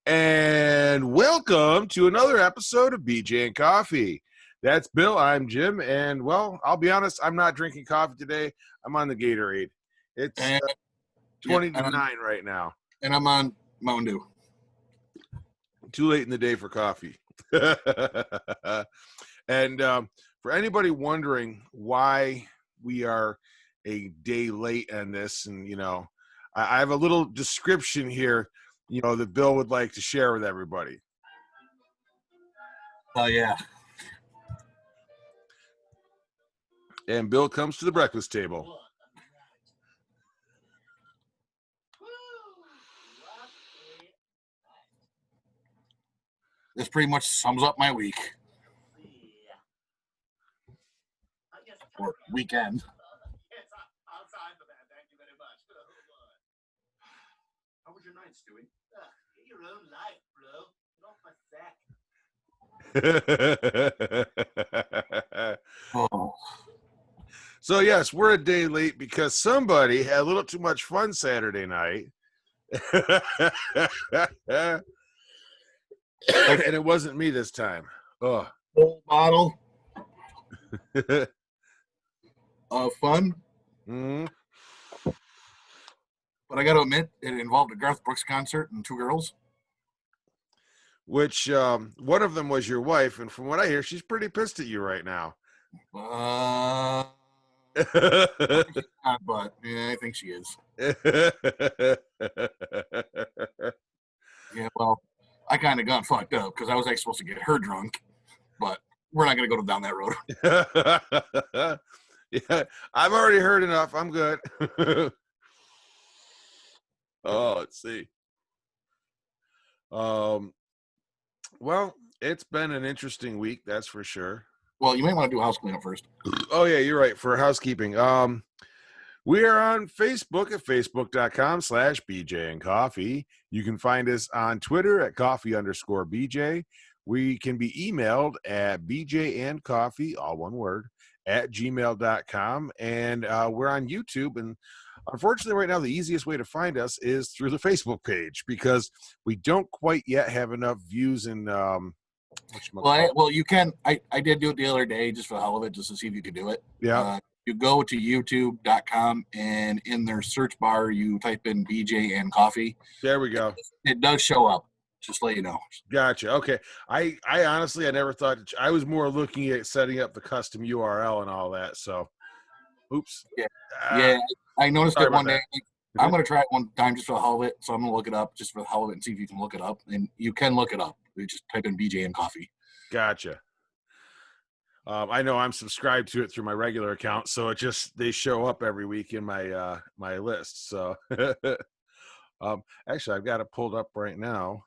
And welcome to another episode of BJ and Coffee. That's Bill. I'm Jim. And, well, I'll be honest, I'm not drinking coffee today. I'm on the Gatorade. It's And, 20 to 9 right now. And I'm on Mountain Dew. Too late in the day for coffee. And for anybody wondering why we are a day late on this, and, I have a little description here, that Bill would like to share with everybody. Oh, yeah. And Bill comes to the breakfast table. This pretty much sums up my week. Or weekend. How was your night, Stewie? Get your own life, bro. Get off my sack. Oh. So, yes, we're a day late because somebody had a little too much fun Saturday night. And it wasn't me this time. Oh. Whole bottle of fun. Mm-hmm. But I got to admit, it involved a Garth Brooks concert and two girls. Which one of them was your wife, and from what I hear, she's pretty pissed at you right now. But yeah, I think she is. Yeah, well, I kind of got fucked up because I was actually supposed to get her drunk, but we're not going to go down that road. Yeah, I've already heard enough. I'm good. Oh, let's see. Well, it's been an interesting week, that's for sure. Well, you might want to do house cleanup first. Oh, yeah, you're right. For housekeeping. We are on Facebook at facebook.com/BJ and Coffee. You can find us on Twitter at coffee_BJ. We can be emailed at bjandcoffee, all one word, at gmail.com. And we're on YouTube. And unfortunately, right now, the easiest way to find us is through the Facebook page because we don't quite yet have enough views and well, you can. I did do it the other day just for the hell of it, just to see if you could do it. Yeah. You go to youtube.com and in their search bar, you type in BJ and Coffee. There we go. It does show up. Just to let you know. Gotcha. Okay. I honestly, I never thought I was more looking at setting up the custom URL and all that. So, oops. Yeah. I noticed it one day. That. I'm going to try it one time just for the hell of it. So I'm going to look it up just for the hell of it and see if you can look it up. And you can look it up. You just type in BJ and Coffee. Gotcha. I know I'm subscribed to it through my regular account, so they show up every week in my my list. So, actually, I've got it pulled up right now.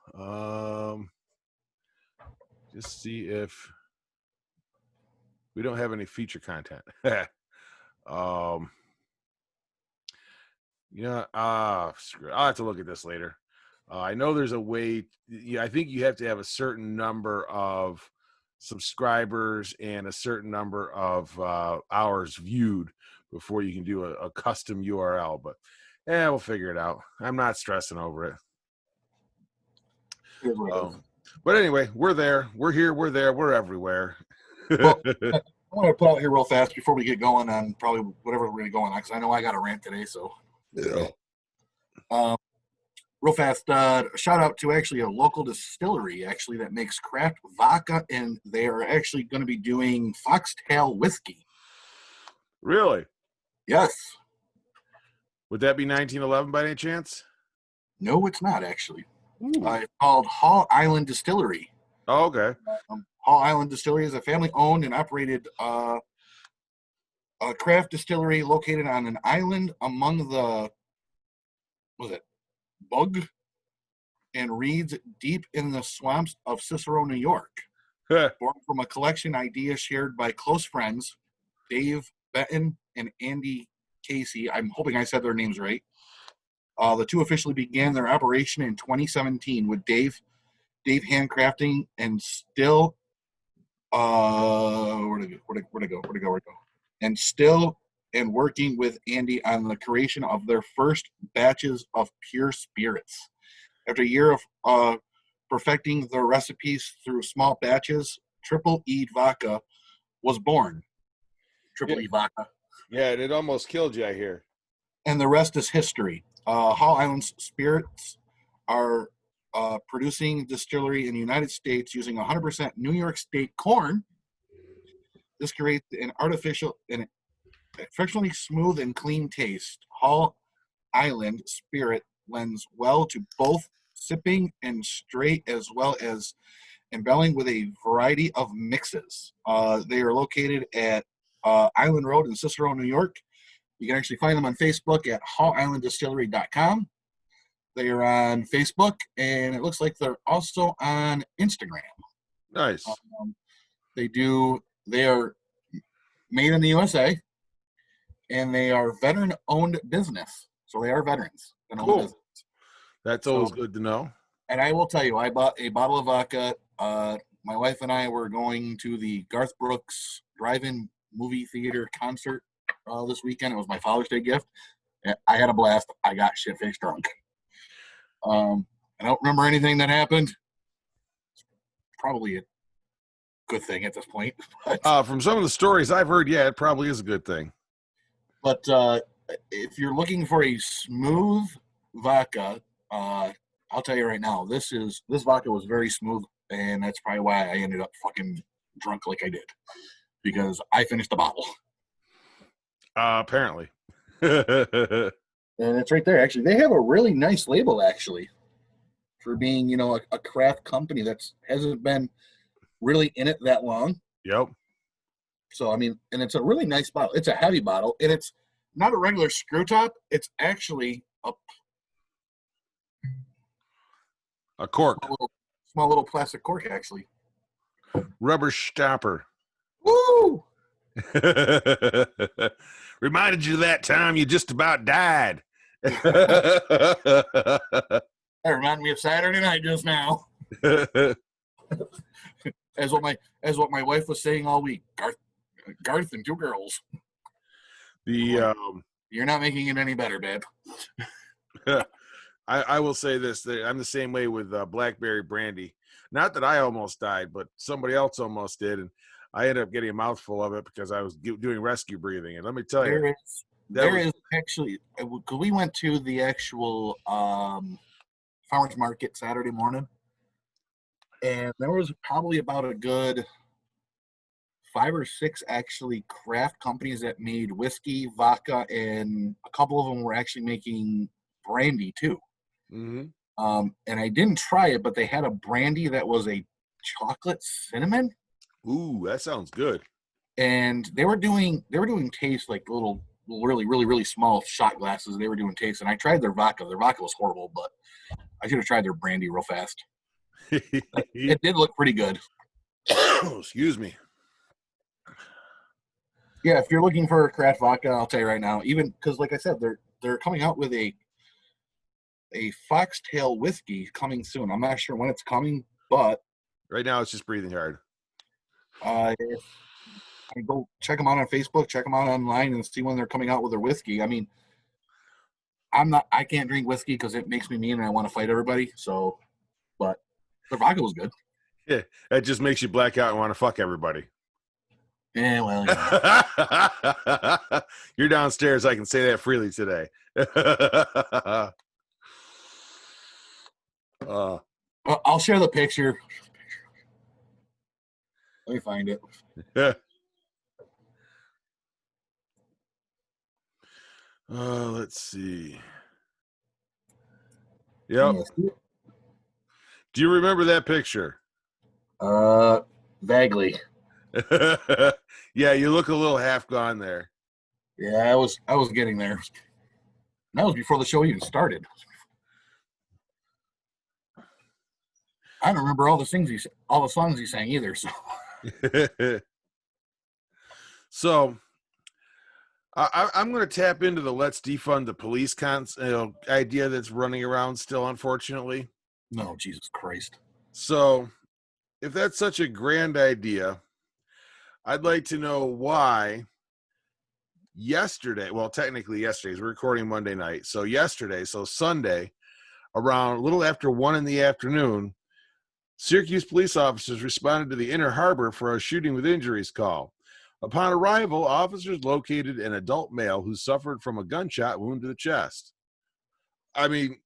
Just see if we don't have any feature content. I'll have to look at this later. I know there's a way. I think you have to have a certain number of subscribers and a certain number of hours viewed before you can do a custom URL. But we'll figure it out. I'm not stressing over it. But anyway, we're there. We're here. We're there. We're everywhere. Well, I want to put out here real fast before we get going on probably whatever we're going to go on because I know I got a rant today. So, yeah. Real fast, shout out to actually a local distillery actually that makes craft vodka, and they are actually going to be doing Foxtail whiskey. Really? Yes. Would that be 1911 by any chance? No, it's not actually. It's called Hall Island Distillery. Oh, okay. Hall Island Distillery is a family-owned and operated a craft distillery located on an island among the Bug and reeds deep in the swamps of Cicero, New York. Born from a collection idea shared by close friends Dave Benton and Andy Casey. I'm hoping I said their names right. The two officially began their operation in 2017 with Dave handcrafting and still where'd it go? And still and working with Andy on the creation of their first batches of pure spirits. After a year of perfecting their recipes through small batches, Triple E Vodka was born. Triple E Vodka. Yeah, it almost killed you, I hear. And the rest is history. Hall Island's Spirits are producing distillery in the United States using 100% New York State corn. This creates an exceptionally smooth and clean taste. Hall Island Spirit lends well to both sipping and straight, as well as embelling with a variety of mixes. They are located at Island Road in Cicero, New York. You can actually find them on Facebook at hallislanddistillery.com. They are on Facebook, and it looks like they're also on Instagram. Nice. They are made in the USA, and they are veteran-owned business. So they are veterans. Cool. That's always good to know. And I will tell you, I bought a bottle of vodka. My wife and I were going to the Garth Brooks drive-in movie theater concert this weekend. It was my Father's Day gift. I had a blast. I got shit-faced drunk. I don't remember anything that happened. Probably a good thing at this point. From some of the stories I've heard, yeah, it probably is a good thing. But if you're looking for a smooth vodka, I'll tell you right now, this vodka was very smooth, and that's probably why I ended up fucking drunk like I did, because I finished the bottle. Apparently. And it's right there. Actually, they have a really nice label, actually, for being, a craft company that hasn't been really in it that long. Yep. So, and it's a really nice bottle. It's a heavy bottle, and it's not a regular screw top. It's actually a cork. Small little plastic cork, actually. Rubber stopper. Woo! Reminded you of that time you just about died. That reminded me of Saturday night just now. As what my wife was saying all week. Garth and two girls. You're not making it any better, babe. I will say this: I'm the same way with blackberry brandy. Not that I almost died, but somebody else almost did, and I ended up getting a mouthful of it because I was doing rescue breathing. And let me tell you, there is actually, because we went to the actual farmers market Saturday morning, and there was probably about a good 5 or 6 actually craft companies that made whiskey, vodka, and a couple of them were actually making brandy too. Mm-hmm. And I didn't try it, but they had a brandy that was a chocolate cinnamon. Ooh, that sounds good. And they were doing taste, like little, really, really, really small shot glasses. They were doing taste, and I tried their vodka. Their vodka was horrible, but I should have tried their brandy real fast. It did look pretty good. Excuse me. Yeah, if you're looking for craft vodka, I'll tell you right now, even because, like I said, they're coming out with a foxtail whiskey coming soon. I'm not sure when it's coming, but right now it's just breathing hard. If I go check them out on Facebook, check them out online, and see when they're coming out with their whiskey. I can't drink whiskey because it makes me mean and I want to fight everybody. So, but their vodka was good. Yeah, that just makes you black out and want to fuck everybody. Yeah, well, yeah. You're downstairs. I can say that freely today. I'll share the picture. Let me find it. Let's see. Yep. Do you remember that picture? Vaguely. Yeah, you look a little half gone there. Yeah, I was getting there. That was before the show even started. I don't remember all the songs he sang either. So, so I'm going to tap into the let's defund the police idea that's running around still, unfortunately. No, Jesus Christ. So if that's such a grand idea, I'd like to know why yesterday, well, technically yesterday's, we're recording Monday night. So yesterday, so Sunday, around a little after 1 in the afternoon, Syracuse police officers responded to the Inner Harbor for a shooting with injuries call. Upon arrival, officers located an adult male who suffered from a gunshot wound to the chest. I mean,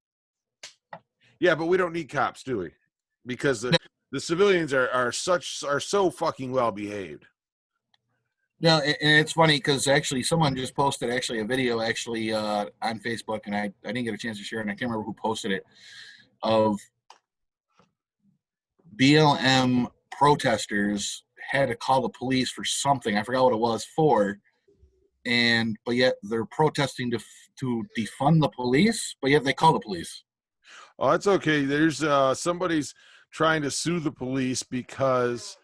yeah, but we don't need cops, do we? Because the civilians are so fucking well behaved. No, and it's funny because actually someone just posted a video on Facebook, and I didn't get a chance to share it, and I can't remember who posted it, of BLM protesters had to call the police for something. I forgot what it was for, but yet they're protesting to defund the police, but yet they call the police. Oh, that's okay. There's somebody's trying to sue the police because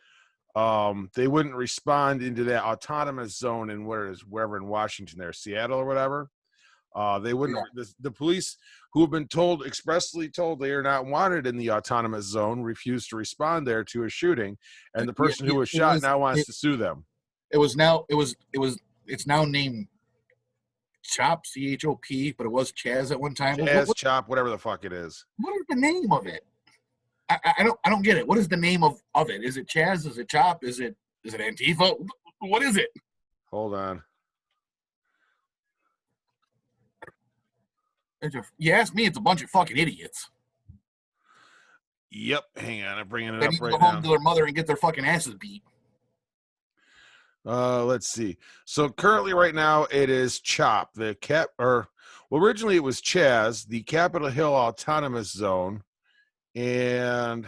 they wouldn't respond into that autonomous zone in wherever in Washington there, Seattle or whatever. They wouldn't. Yeah. The police, who have been expressly told they are not wanted in the autonomous zone, refused to respond there to a shooting, and the person who was shot now wants to sue them. It's now named CHOP, CHOP, but it was Chaz at one time. Chaz, Chop, whatever the fuck it is. What is the name of it? I don't get it. What is the name of it? Is it Chaz? Is it Chop? Is it Antifa? What is it? Hold on. You ask me, it's a bunch of fucking idiots. Yep. Hang on, I'm bringing it they up need right to go home to their mother and get their fucking asses beat. Let's see. So currently, right now, it is CHOP. Originally it was Chaz, the Capitol Hill Autonomous Zone. And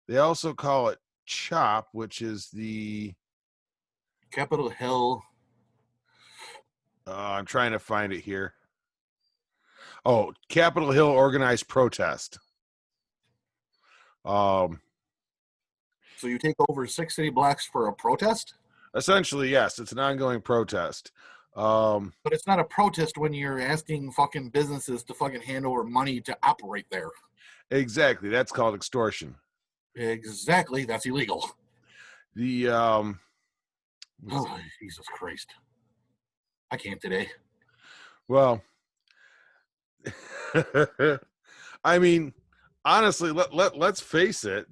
they also call it CHOP, which is the Capitol Hill. I'm trying to find it here. Oh, Capitol Hill Organized Protest. So you take over 6 city blocks for a protest? Essentially, yes. It's an ongoing protest. But it's not a protest when you're asking fucking businesses to fucking hand over money to operate there. Exactly. That's called extortion. Exactly. That's illegal. Oh, Jesus Christ. I can't today. Well, I mean, honestly, let's face it.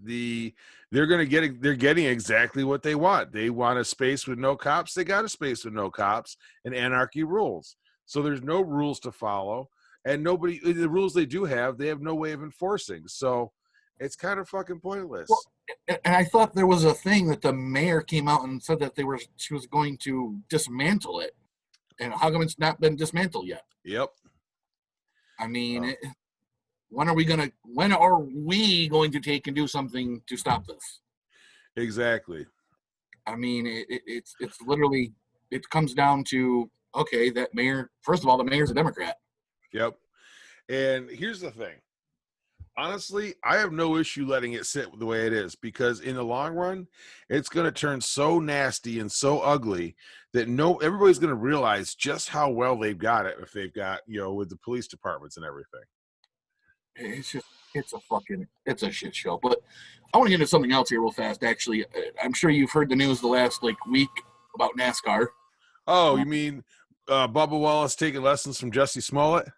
They're getting exactly what they want. They want a space with no cops. They got a space with no cops, and anarchy rules. So there's no rules to follow. And the rules they do have, they have no way of enforcing. So it's kind of fucking pointless. Well, and I thought there was a thing that the mayor came out and said that she was going to dismantle it. And how come it's not been dismantled yet? Yep. I mean, when are we going to take and do something to stop this? Exactly. I mean, it's literally, it comes down to, okay, that mayor, first of all, the mayor's a Democrat. Yep. And here's the thing. Honestly, I have no issue letting it sit the way it is, because in the long run, it's going to turn so nasty and so ugly that everybody's going to realize just how well they've got it if they've got, with the police departments and everything. It's a shit show. But I want to get into something else here real fast. Actually, I'm sure you've heard the news the last week about NASCAR. Oh, you mean Bubba Wallace taking lessons from Jussie Smollett?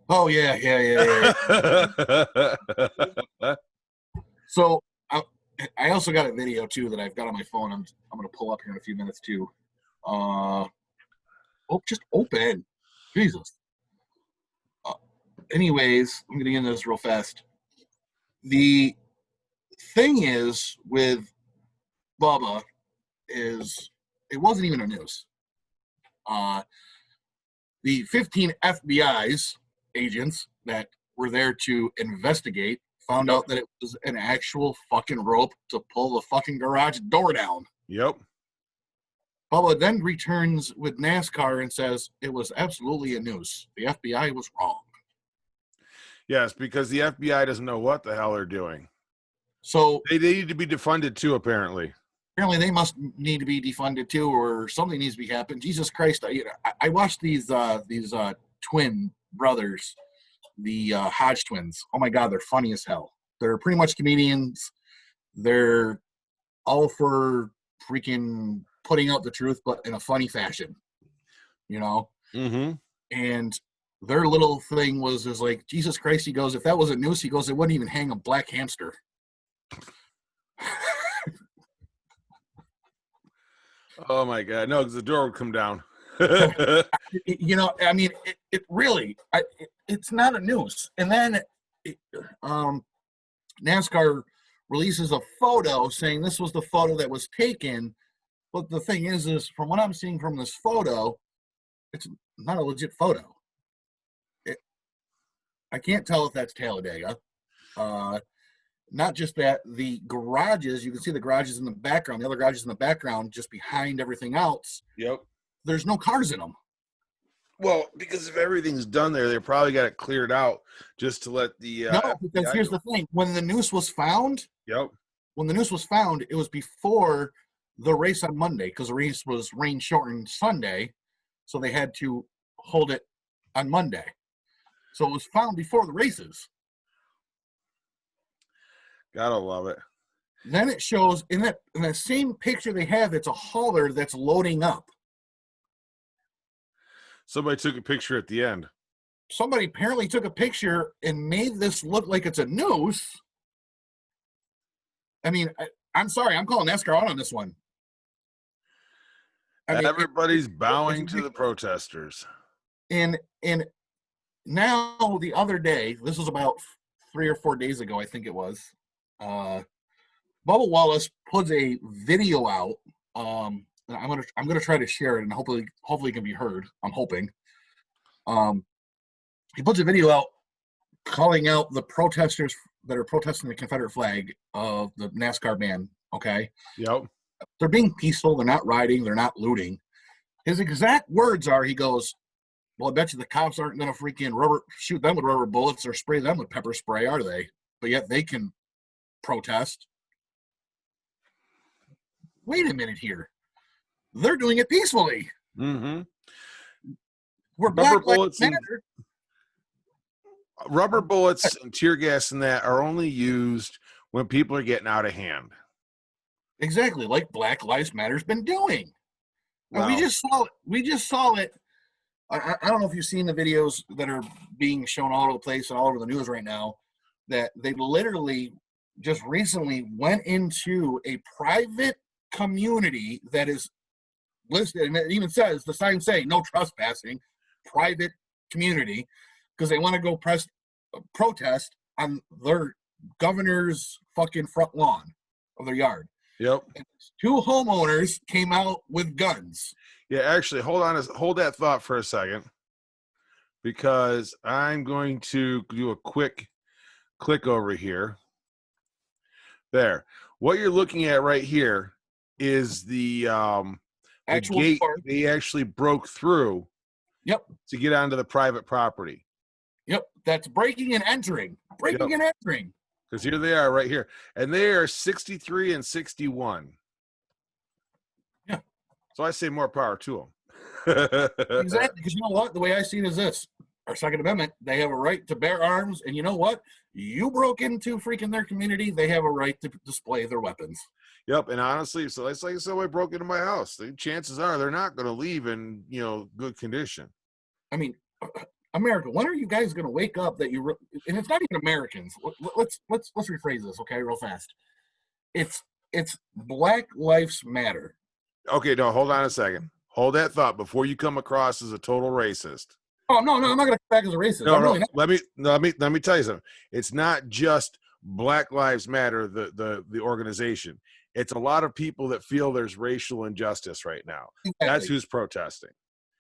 Oh, yeah. So I also got a video, too, that I've got on my phone. I'm going to pull up here in a few minutes, too. Just open. Jesus. Anyways, I'm going to get into this real fast. The thing is with Bubba is it wasn't even a news. The 15 FBI's agents that were there to investigate found out that it was an actual fucking rope to pull the fucking garage door down. Yep. Bubba then returns with NASCAR and says it was absolutely a noose. The FBI was wrong. Yes, because the FBI doesn't know what the hell they're doing. So they need to be defunded too, apparently. Apparently they must need to be defunded too, or something needs to be happening. Jesus Christ. I watched these twin brothers, the Hodge twins. Oh my God, they're funny as hell. They're pretty much comedians. They're all for freaking putting out the truth, but in a funny fashion, Mm-hmm. And their little thing was like, Jesus Christ, he goes, if that was a noose, he goes, it wouldn't even hang a black hamster. Oh my God. No, because the door would come down. You know, I mean, it really, it's not a noose. And then NASCAR releases a photo saying this was the photo that was taken. But the thing is from what I'm seeing from this photo, it's not a legit photo. I can't tell if that's Talladega. Not just that, the garages, you can see the garages in the background, the other garages in the background, just behind everything else. Yep. There's no cars in them. Well, because if everything's done there, they probably got it cleared out just to let the. No, because here's the thing: when the noose was found, Yep. When the noose was found, it was before the race on Monday, because the race was rain shortened Sunday, so they had to hold it on Monday. So it was found before the races. Gotta love it. Then it shows in that same picture they have, it's a hauler that's loading up. Somebody took a picture at the end. Somebody apparently took a picture and made this look like it's a noose. I mean, I'm sorry, I'm calling NASCAR out on this one. I mean, everybody's bowing to the protesters. And now the other day, this was about 3 or 4 days ago, I think it was. Bubba Wallace puts a video out. I'm gonna try to share it, and hopefully it can be heard. I'm hoping. He puts a video out calling out the protesters that are protesting the Confederate flag of the NASCAR ban. Okay. Yep. They're being peaceful. They're not rioting. They're not looting. His exact words are, he goes, "Well, I bet you the cops aren't going to freaking shoot them with rubber bullets or spray them with pepper spray, are they? But yet they can protest." Wait a minute here. They're doing it peacefully. Mm-hmm. We're Black Lives Matter. Rubber bullets and tear gas and that are only used when people are getting out of hand. Exactly, like Black Lives Matter's been doing. Wow. And we just saw it. I don't know if you've seen the videos that are being shown all over the place and all over the news right now, that they literally just recently went into a private community that is listed, and it even says, the signs say no trespassing, private community, because they want to go protest on their governor's fucking front lawn of their yard. Yep. And 2 homeowners came out with guns. Yeah, actually, hold that thought for a second, because I'm going to do a quick click over here. There. What you're looking at right here is the gate they actually broke through. Yep. To get onto the private property. Yep. That's breaking and entering. Breaking and entering. Because here they are right here. And they are 63 and 61. Yeah. So I say more power to them. Exactly. Because you know what? The way I see it is this. Our Second Amendment, they have a right to bear arms. And you know what? You broke into freaking their community. They have a right to display their weapons. Yep. And honestly, so it's like somebody broke into my house. The chances are they're not going to leave in, good condition. I mean, America, when are you guys going to wake up that you and it's not even Americans. Let's rephrase this, okay, real fast. It's Black Lives Matter. Okay, no, hold on a second. Hold that thought before you come across as a total racist. Oh no, I'm not going to come back as a racist. No, really let me tell you something. It's not just Black Lives Matter, the organization. It's a lot of people that feel there's racial injustice right now. Exactly. That's who's protesting.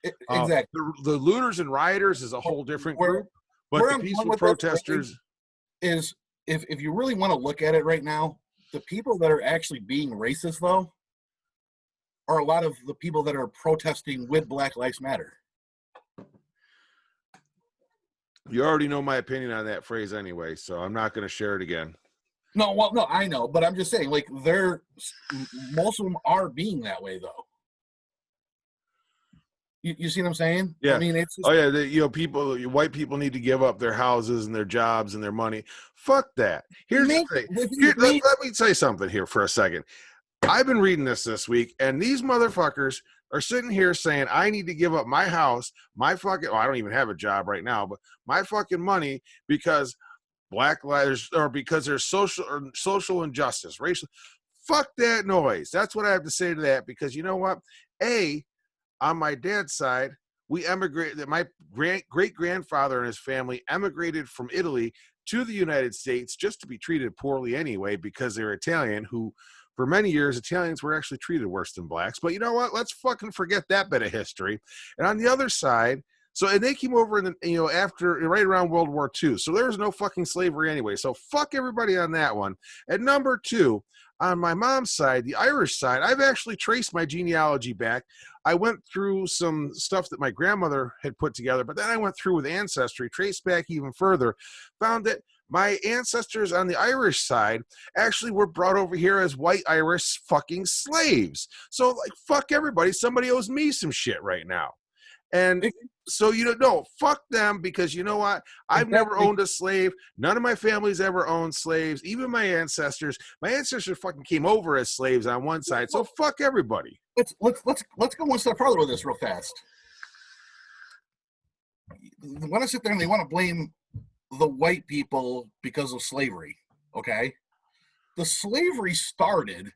Exactly. The looters and rioters is a whole different group, but the peaceful protesters is if you really want to look at it right now, the people that are actually being racist though are a lot of the people that are protesting with Black Lives Matter. You already know my opinion on that phrase anyway, so I'm not going to share it again. No, I know, but I'm just saying, like, most of them are being that way though. You see what I'm saying? Yeah. I mean, it's just, white people need to give up their houses and their jobs and their money. Fuck that. Here's the thing. Let me say something here for a second. I've been reading this week, and these motherfuckers are sitting here saying, I need to give up my house, my fucking, I don't even have a job right now, but my fucking money because Black lives or because there's social injustice, racial. Fuck that noise. That's what I have to say to that, because you know what? On my dad's side, we emigrated. My great grandfather and his family emigrated from Italy to the United States just to be treated poorly anyway, because they're Italian, who for many years, Italians were actually treated worse than blacks. But you know what? Let's fucking forget that bit of history. And on the other side, and they came over in the, after right around World War II. So there was no fucking slavery anyway. So fuck everybody on that one. And number two, on my mom's side, the Irish side, I've actually traced my genealogy back. I went through some stuff that my grandmother had put together, but then I went through with Ancestry, traced back even further, found that my ancestors on the Irish side actually were brought over here as white Irish fucking slaves. So, like, fuck everybody. Somebody owes me some shit right now. And so, no, fuck them, because you know what? I've never owned a slave. None of my family's ever owned slaves. Even my ancestors fucking came over as slaves on one side. So fuck everybody. Let's go one step further with this real fast. They want to sit there and they want to blame the white people because of slavery. Okay, the slavery started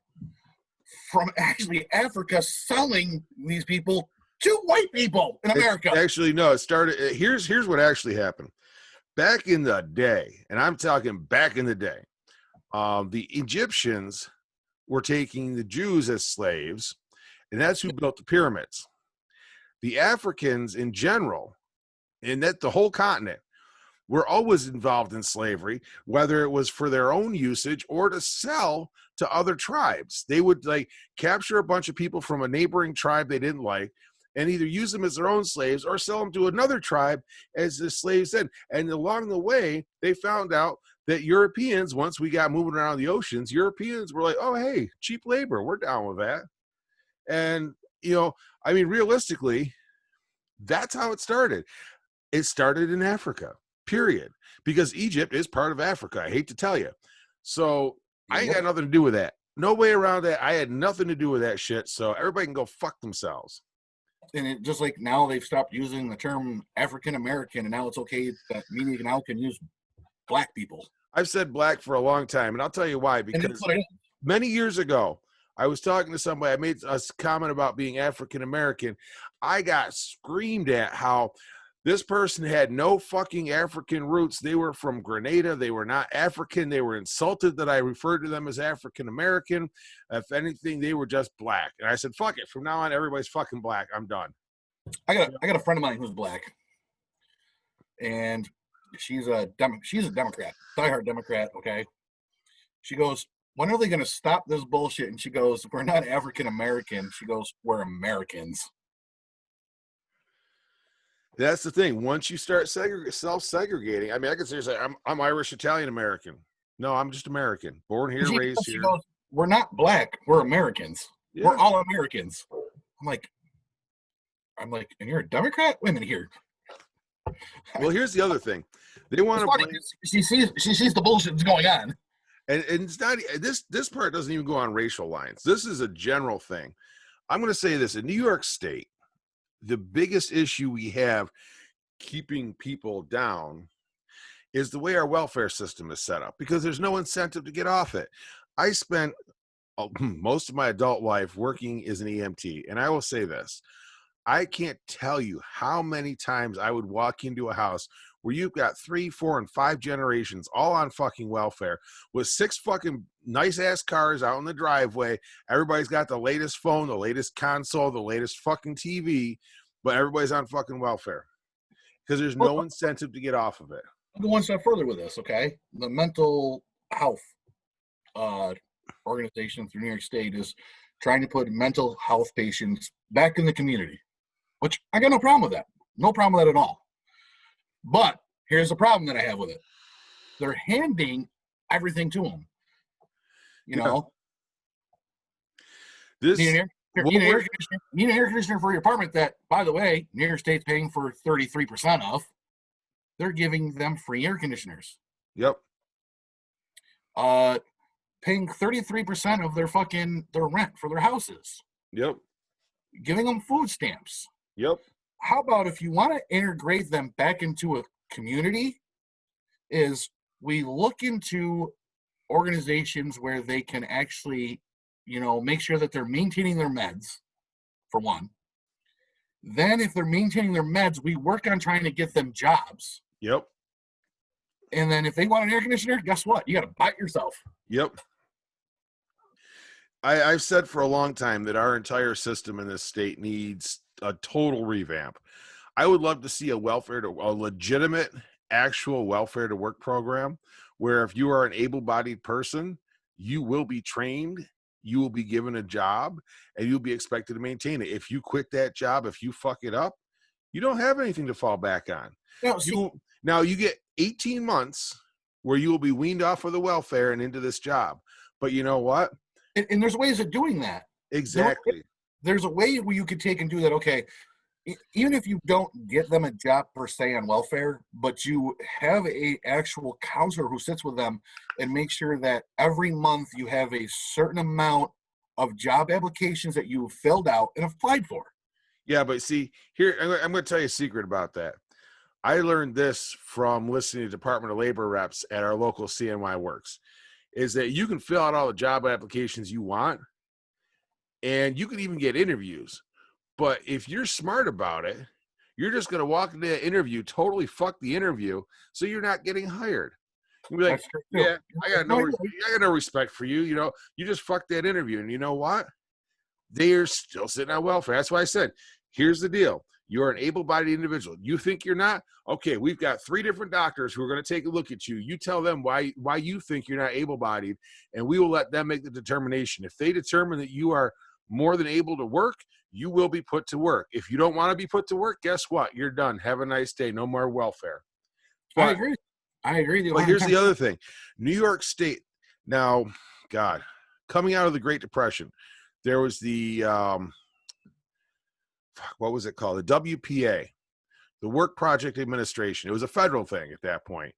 from actually Africa selling these people to white people in America. Actually, no, it started. Here's what actually happened. Back in the day, and I'm talking back in the day, the Egyptians were taking the Jews as slaves, and that's who built the pyramids. The Africans in general, and that the whole continent, were always involved in slavery, whether it was for their own usage or to sell to other tribes. They would capture a bunch of people from a neighboring tribe they didn't like, and either use them as their own slaves or sell them to another tribe as the slaves then. And along the way, they found out that Europeans, once we got moving around the oceans, Europeans were like, oh, hey, cheap labor, we're down with that. And, realistically, that's how it started. It started in Africa, period. Because Egypt is part of Africa, I hate to tell you. So I ain't got nothing to do with that. No way around that. I had nothing to do with that shit. So everybody can go fuck themselves. And it just like now they've stopped using the term African American, and now it's okay that media now can use black people. I've said black for a long time, and I'll tell you why. Because many years ago, I was talking to somebody. I made a comment about being African American. I got screamed at how this person had no fucking African roots. They were from Grenada. They were not African. They were insulted that I referred to them as African American. If anything, they were just black. And I said, fuck it. From now on, everybody's fucking black. I'm done. I got a friend of mine who's black, and she's a Democrat, diehard Democrat. Okay, she goes, when are they going to stop this bullshit? And she goes, we're not African American. She goes, we're Americans. That's the thing. Once you start self-segregating, I can say I'm Irish, Italian, American. No, I'm just American. Born here, raised here. Goes, we're not black. We're Americans. Yeah. We're all Americans. I'm like, and you're a Democrat? Wait a minute here. Well, here's the other thing. They want to blame. She sees the bullshit that's going on. And it's not this part doesn't even go on racial lines. This is a general thing. I'm going to say this. In New York State, the biggest issue we have keeping people down is the way our welfare system is set up, because there's no incentive to get off it. I spent most of my adult life working as an EMT, and I will say this. I can't tell you how many times I would walk into a house where you've got 3, 4, and 5 generations all on fucking welfare with 6 fucking nice ass cars out in the driveway. Everybody's got the latest phone, the latest console, the latest fucking TV, but everybody's on fucking welfare because there's no incentive to get off of it. I'll go one step further with this, okay? The mental health organization through New York State is trying to put mental health patients back in the community, which I got no problem with that. No problem with that at all. But here's the problem that I have with it. They're handing everything to them. You know? This need an air conditioner for your apartment that, by the way, New York State's paying for 33% of. They're giving them free air conditioners. Yep. Paying 33% of their rent for their houses. Yep. giving them food stamps. Yep. How about if you want to integrate them back into a community, is we look into organizations where they can actually, make sure that they're maintaining their meds, for one. Then if they're maintaining their meds, we work on trying to get them jobs. Yep. And then if they want an air conditioner, guess what? You got to buy it yourself. Yep. I've said for a long time that our entire system in this state needs a total revamp. I would love to see a legitimate, actual welfare to work program where if you are an able-bodied person, you will be trained, you will be given a job, and you'll be expected to maintain it. If you quit that job, if you fuck it up, you don't have anything to fall back on. Now you get 18 months where you will be weaned off of the welfare and into this job. But you know what? And there's ways of doing that. Exactly. There's a way where you could take and do that. Okay, even if you don't get them a job per se on welfare, but you have a actual counselor who sits with them and makes sure that every month you have a certain amount of job applications that you filled out and applied for. Yeah, but see, here, I'm going to tell you a secret about that. I learned this from listening to Department of Labor reps at our local CNY Works, is that you can fill out all the job applications you want, and you can even get interviews. But if you're smart about it, you're just going to walk into the interview, totally fuck the interview, so you're not getting hired. You'll be like, yeah, I got no respect for you. You just fucked that interview. And you know what? They are still sitting on welfare. That's why I said, here's the deal. You're an able-bodied individual. You think you're not? Okay, we've got 3 different doctors who are going to take a look at you. You tell them why you think you're not able-bodied, and we will let them make the determination. If they determine that you are more than able to work, you will be put to work. If you don't want to be put to work, guess what? You're done. Have a nice day. No more welfare. But, I agree. But here's the other thing. New York State, now, God, coming out of the Great Depression, there was the what was it called? The WPA, the Work Project Administration. It was a federal thing at that point.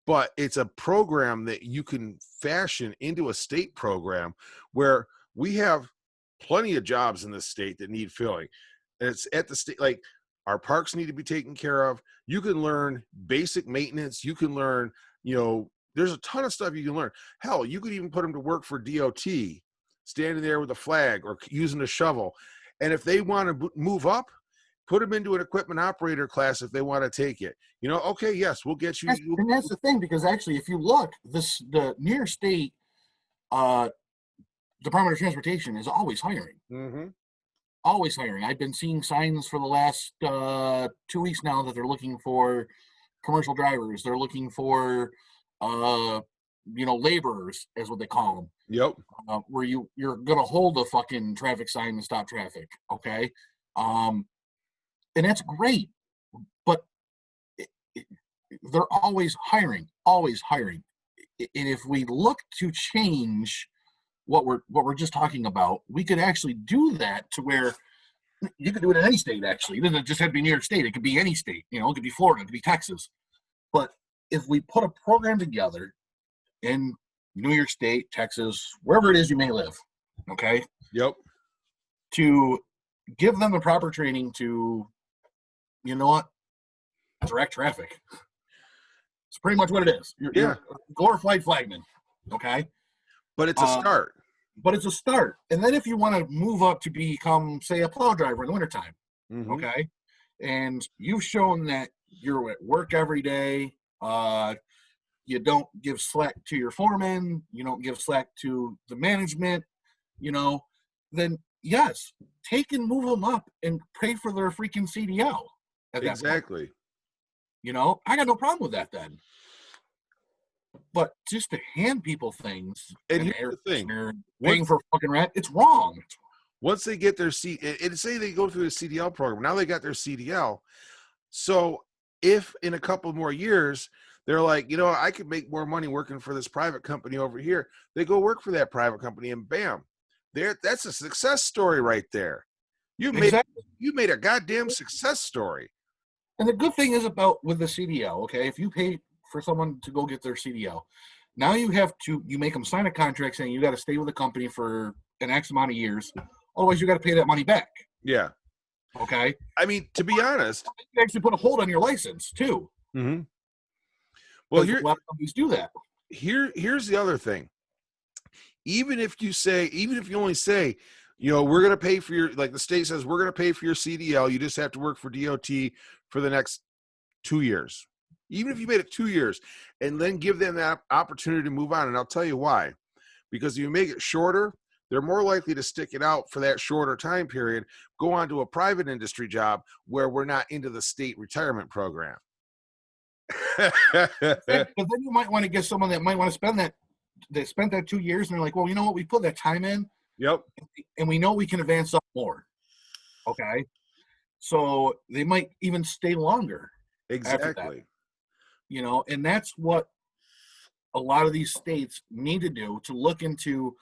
But it's a program that you can fashion into a state program where we have plenty of jobs in this state that need filling. And it's at the state, like our parks need to be taken care of. You can learn basic maintenance. You can learn, there's a ton of stuff you can learn. Hell, you could even put them to work for DOT, standing there with a flag or using a shovel. And if they want to move up, put them into an equipment operator class if they want to take it. Okay, yes, we'll get you. And that's the thing, because actually, if you look, the New York State Department of Transportation is always hiring. Mm-hmm. Always hiring. I've been seeing signs for the last 2 weeks now that they're looking for commercial drivers. They're looking for, laborers, is what they call them. Yep. Where you're going to hold a fucking traffic sign and stop traffic. Okay. And that's great. But they're always hiring. And if we look to change what we're just talking about, we could actually do that to where you could do it in any state. Actually, it doesn't just have to be New York State. It could be any state. It could be Florida. It could be Texas. But if we put a program together in New York State, Texas, wherever it is you may live, okay? Yep. To give them the proper training to, direct traffic. It's pretty much what it is. You're a glorified flagman, okay? But it's a start. But it's a start. And then if you want to move up to become, say, a plow driver in the wintertime, Mm-hmm. okay? And you've shown that you're at work every day. You don't give slack to your foreman. You don't give slack to the management, then yes, take and move them up and pay for their freaking CDL. Exactly. I got no problem with that then. But just to hand people things and here's the thing, paying for fucking rent, it's wrong. Once they get their say they go through the CDL program, now they got their CDL. So if in a couple more years they're like, I could make more money working for this private company over here, they go work for that private company, and bam, that's a success story right there. You made a goddamn success story. And the good thing is with the CDL, okay, if you pay for someone to go get their CDL, now you make them sign a contract saying you got to stay with the company for an X amount of years. Otherwise, you got to pay that money back. Yeah. Okay. I mean, to be honest, You actually put a hold on your license too. mm-hmm. Well, Because a lot of companies do that. here's the other thing. Even if you only say, we're going to pay for your, like the state says, we're going to pay for your CDL. You just have to work for DOT for the next 2 years. Even if you made it 2 years, and then give them that opportunity to move on. And I'll tell you why. Because if you make it shorter, they're more likely to stick it out for that shorter time period, go on to a private industry job where we're not into the state retirement program. But then you might want to get someone that might want to spend that. They spent that 2 years, and they're like, well, you know what? We put that time in. Yep. And we know we can advance up more. Okay. So they might even stay longer. Exactly. And that's what a lot of these states need to do, to look into,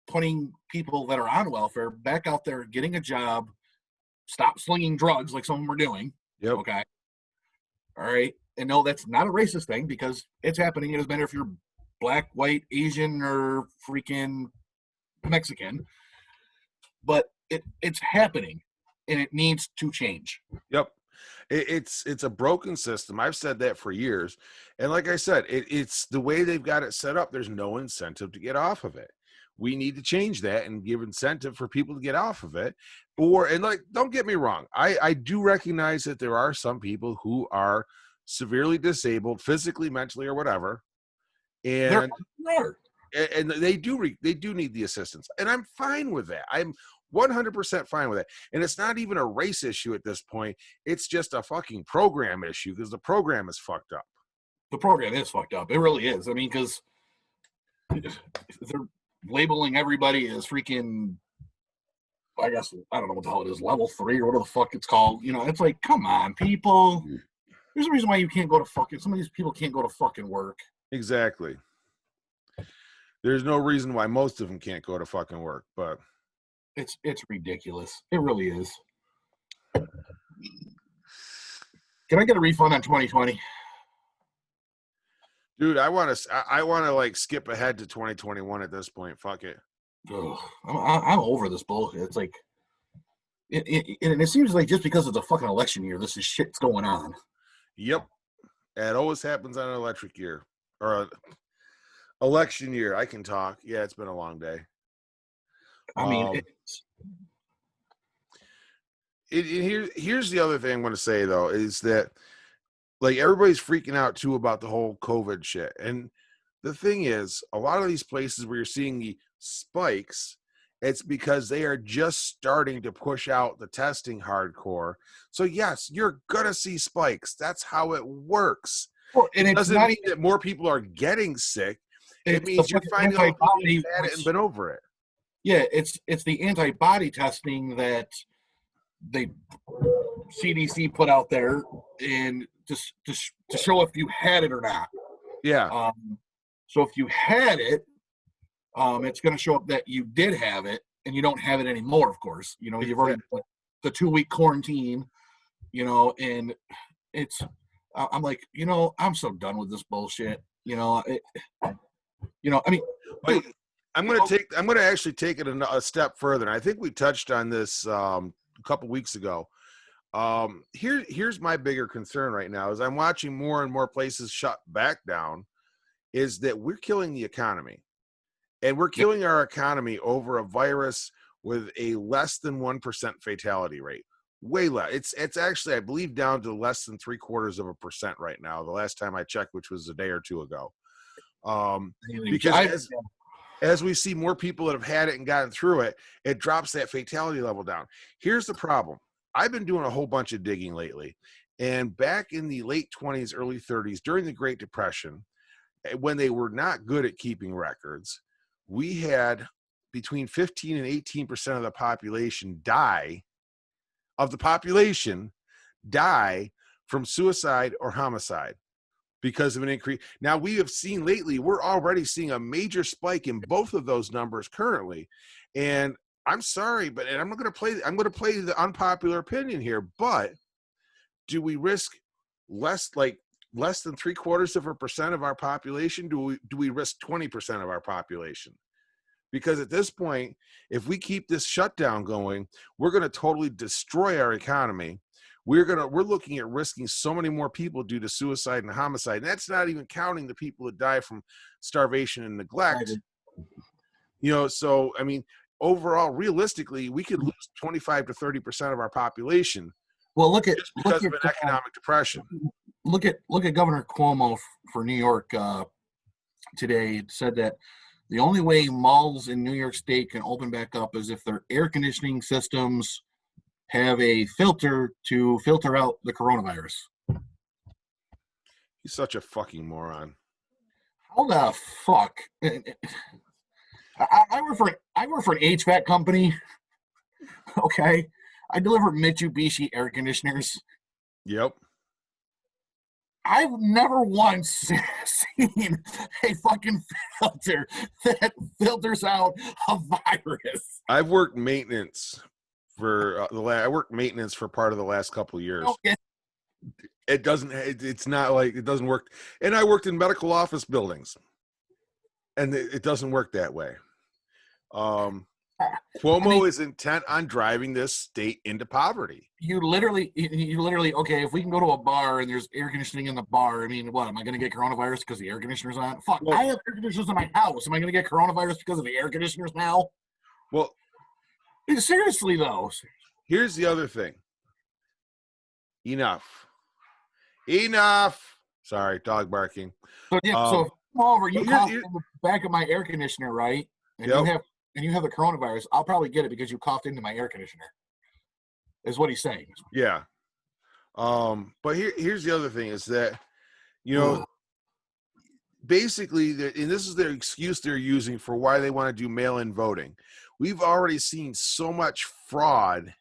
putting people that are on welfare back out there, getting a job, stop slinging drugs like some of them are doing. Yep. Okay. All right. And no, that's not a racist thing, because it's happening. It doesn't matter if you're black, white, Asian, or freaking Mexican, but it's happening, and it needs to change. Yep. It's a broken system. I've said that for years. And like I said, it's the way they've got it set up. There's no incentive to get off of it. We need to change that and give incentive for people to get off of it. Don't get me wrong. I do recognize that there are some people who are severely disabled, physically, mentally, or whatever. And they do need the assistance. And I'm fine with that. I'm 100% fine with it. And it's not even a race issue at this point. It's just a fucking program issue, because the program is fucked up. The program is fucked up. It really is. I mean, because they're labeling everybody as freaking, I guess, I don't know what the hell it is, level 3 or whatever the fuck it's called. It's like, come on, people. There's a reason why you can't go to fucking, some of these people can't go to fucking work. Exactly. There's no reason why most of them can't go to fucking work, but it's ridiculous. It really is. Can I get a refund on 2020? Dude, I want to like skip ahead to 2021 at this point. Fuck it. Ugh, I'm over this bullshit. It's like, it seems like just because it's a fucking election year, this is shit's going on. Yep. It always happens on an electric year or an election year. I can talk. Yeah, it's been a long day. I mean, here's the other thing I want to say, though, is that like everybody's freaking out too about the whole COVID shit. And the thing is, a lot of these places where you're seeing the spikes, it's because they are just starting to push out the testing hardcore. So yes, you're gonna see spikes. That's how it works. Well, and it it's doesn't not mean that more people are getting sick. It means you're finding out people who've had it and been over it. Yeah, it's the antibody testing that the CDC put out there, and just to show if you had it or not. Yeah. So if you had it, it's going to show up that you did have it, and you don't have it anymore. Of course, you've already the 2-week quarantine. And it's. I'm like, I'm so done with this bullshit. I mean. But I'm going to actually take it a step further. And I think we touched on this a couple weeks ago. Here's my bigger concern right now, is I'm watching more and more places shut back down, is that we're killing the economy, and we're killing our economy over a virus with a less than 1% fatality rate. Way less. It's actually, I believe, down to less than 0.75% right now. The last time I checked, which was a day or two ago. Because as we see more people that have had it and gotten through it, it drops that fatality level down. Here's the problem. I've been doing a whole bunch of digging lately. And back in the late 20s, early 30s, during the Great Depression, when they were not good at keeping records, we had between 15 and 18% of the population die from suicide or homicide because of an increase. Now, we have seen lately, we're already seeing a major spike in both of those numbers currently. And I'm sorry, but I'm going to play the unpopular opinion here, but do we risk less than 0.75% of our population? Do we risk 20% of our population? Because at this point, if we keep this shutdown going, we're going to totally destroy our economy. We're looking at risking so many more people due to suicide and homicide. And that's not even counting the people that die from starvation and neglect. So I mean, overall, realistically, we could lose 25 to 30% of our population. Well, just because of an economic depression. Look at Governor Cuomo for New York today. It said that the only way malls in New York State can open back up is if their air conditioning systems have a filter to filter out the coronavirus. He's such a fucking moron. How the fuck? I work for an HVAC company. Okay, I deliver Mitsubishi air conditioners. Yep. I've never once seen a fucking filter that filters out a virus. I've worked maintenance for I worked maintenance for part of the last couple of years. Okay. It's not like it doesn't work. And I worked in medical office buildings, and it doesn't work that way. Cuomo is intent on driving this state into poverty. You literally, okay, if we can go to a bar and there's air conditioning in the bar, I mean, what, am I going to get coronavirus because the air conditioner's on? Fuck, well, I have air conditioners in my house. Am I going to get coronavirus because of the air conditioners now? Well, seriously, though. Here's the other thing. Enough. Sorry, dog barking. So, so if you come over, you cough in the back of my air conditioner, right? And you have the coronavirus, I'll probably get it because you coughed into my air conditioner. Is what he's saying. Yeah. But here's the other thing is that, basically, and this is their excuse they're using for why they want to do mail-in voting. We've already seen so much fraud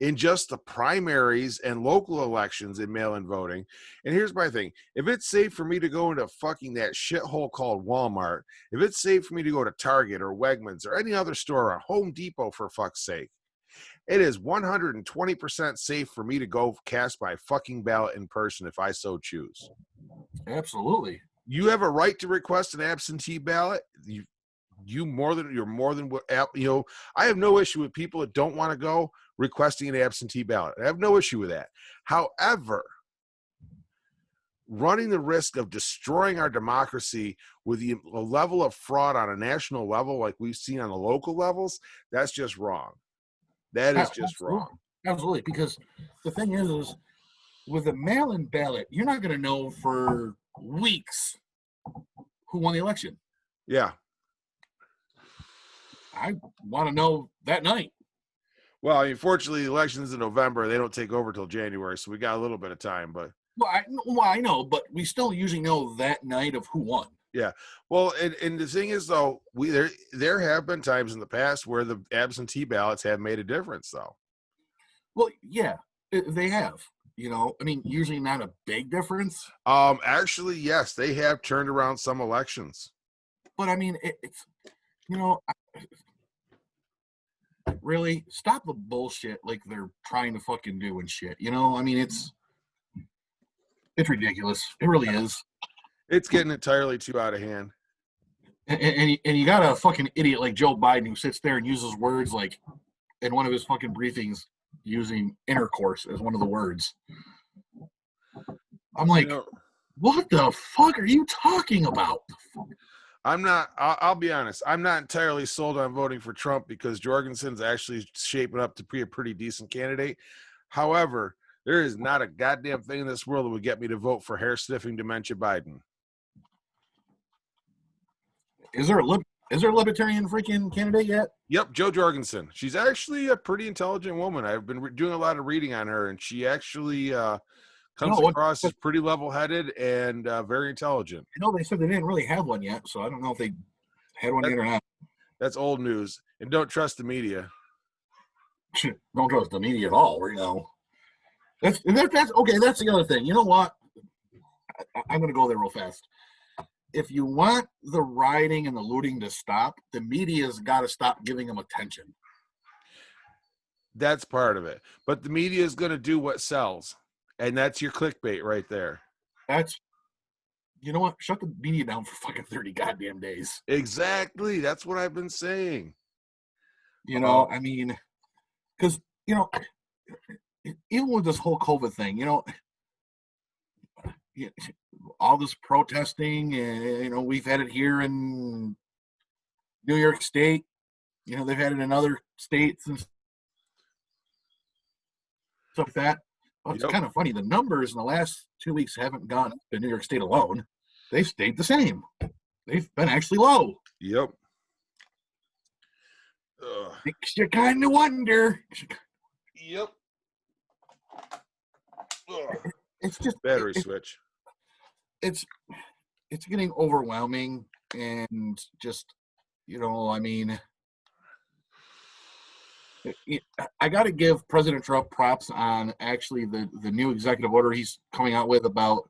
in just the primaries and local elections in mail-in voting. And here's my thing. If it's safe for me to go into fucking that shithole called Walmart, if it's safe for me to go to Target or Wegmans or any other store or Home Depot, for fuck's sake, it is 120% safe for me to go cast my fucking ballot in person if I so choose. Absolutely. You have a right to request an absentee ballot. You're more than I have no issue with people that don't want to go requesting an absentee ballot. I have no issue with that. However, running the risk of destroying our democracy with the level of fraud on a national level like we've seen on the local levels, that's just wrong. That is just wrong. Absolutely, because the thing is with a mail-in ballot, you're not going to know for weeks who won the election. Yeah. I want to know that night. Well, unfortunately, the election's in November. They don't take over till January, so we got a little bit of time. But I know, but we still usually know that night of who won. Yeah. Well, and the thing is, though, there have been times in the past where the absentee ballots have made a difference, though. Well, yeah, they have. I mean, usually not a big difference. Actually, yes, they have turned around some elections. But I mean, it's really stop the bullshit like they're trying to fucking do and shit. I mean, it's ridiculous. It really is. It's getting entirely too out of hand. And you got a fucking idiot like Joe Biden who sits there and uses words like in one of his fucking briefings using intercourse as one of the words. I'm like, what the fuck are you talking about? I'll be honest. I'm not entirely sold on voting for Trump because Jorgensen's actually shaping up to be a pretty decent candidate. However, there is not a goddamn thing in this world that would get me to vote for hair-sniffing dementia Biden. Is there a libertarian freaking candidate yet? Yep, Jo Jorgensen. She's actually a pretty intelligent woman. I've been doing a lot of reading on her, and she actually comes across as pretty level-headed and very intelligent. I know they said they didn't really have one yet, so I don't know if they had one yet or not. That's old news. And don't trust the media. Don't trust the media at all, That's okay. That's the other thing. You know what? I'm going to go there real fast. If you want the rioting and the looting to stop, the media's got to stop giving them attention. That's part of it. But the media is going to do what sells. And that's your clickbait right there. That's you know what? Shut the media down for fucking 30 goddamn days. Exactly. That's what I've been saying. You know, I mean, because, you know, even with this whole COVID thing, you know, all this protesting, and, you know, we've had it here in New York State. You know, they've had it in other states and stuff like that. Well, it's Yep. kind of funny. The numbers in the last 2 weeks haven't gone up in New York State alone. They've stayed the same. They've been actually low. Yep. Ugh. Makes you kind of wonder. Yep. Ugh. It's just Battery switch. It's getting overwhelming, and just, you know, I mean, I got to give President Trump props on actually the new executive order he's coming out with about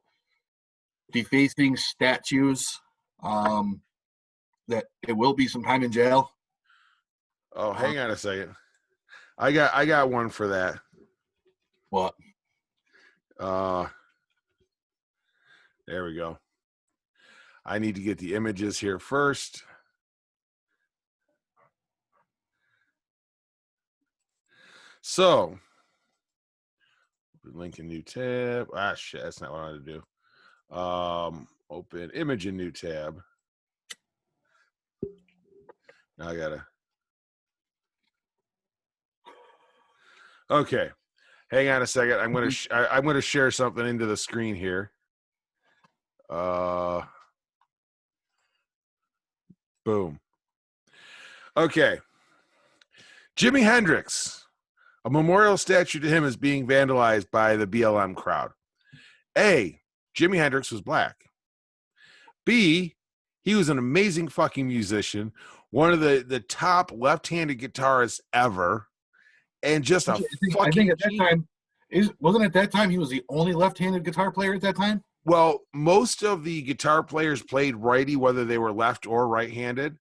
defacing statues. That it will be some time in jail. Oh, hang on a second. I got one for that. What? There we go. I need to get the images here first. So, link a new tab. Ah, shit, that's not what I wanted to do. Open image in new tab. Now I gotta. Okay, hang on a second. I'm gonna share something into the screen here. Boom. Okay. Jimi Hendrix. A memorial statue to him is being vandalized by the BLM crowd. A, Jimi Hendrix was black. B, he was an amazing fucking musician, one of the top left-handed guitarists ever, and just a I think at that time, wasn't at that time he was the only left-handed guitar player at that time? Well, most of the guitar players played righty, whether they were left or right-handed.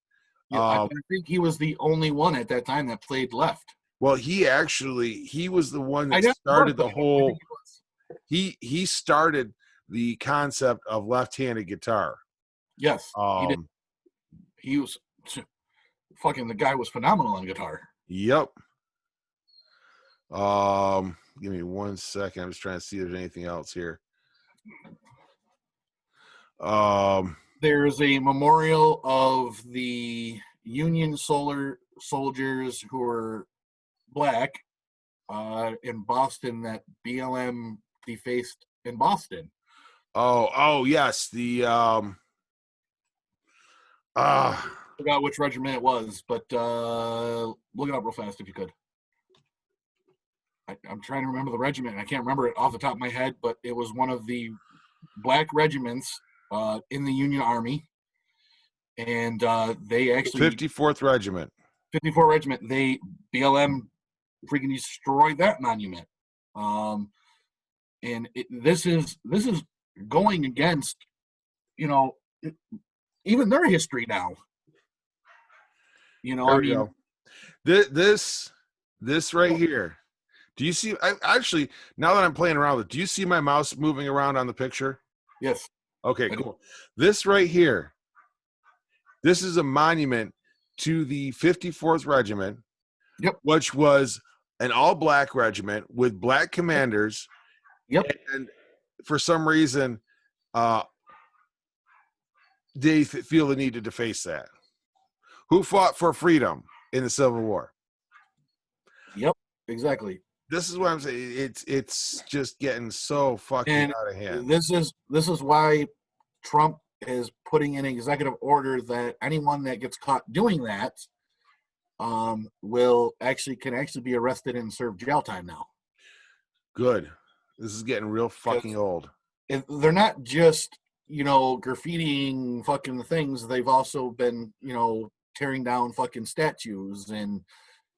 Yeah, I think he was the only one at that time that played left. Well, he was the one that started the whole. He started the concept of left-handed guitar. Yes, he did. He was fucking. The guy was phenomenal on guitar. Yep. Give me 1 second. I'm just trying to see if there's anything else here. There's a memorial of the Union soldiers who were black in Boston that BLM defaced in Boston. Oh yes, the I forgot which regiment it was, but look it up real fast if you could. I'm trying to remember the regiment. I can't remember it off the top of my head, but it was one of the black regiments in the Union Army, and they actually 54th Regiment. 54 Regiment. They BLM freaking destroyed that monument, and this is going against, you know, even their history now. You know, There I we mean, go. This right here. Do you see? Actually, now that I'm playing around with it, do you see my mouse moving around on the picture? yes. Okay, cool. This right here, this is a monument to the 54th Regiment, Yep. which was an all-black regiment with black commanders. Yep. And for some reason, they feel the need to deface that. Who fought for freedom in the Civil War? Yep. Exactly. This is what I'm saying. It's just getting so fucking out of hand. This is why Trump is putting in an executive order that anyone that gets caught doing that can actually be arrested and serve jail time now. Good. This is getting real fucking old. They're not just, you know, graffitiing fucking things. They've also been, you know, tearing down fucking statues, and,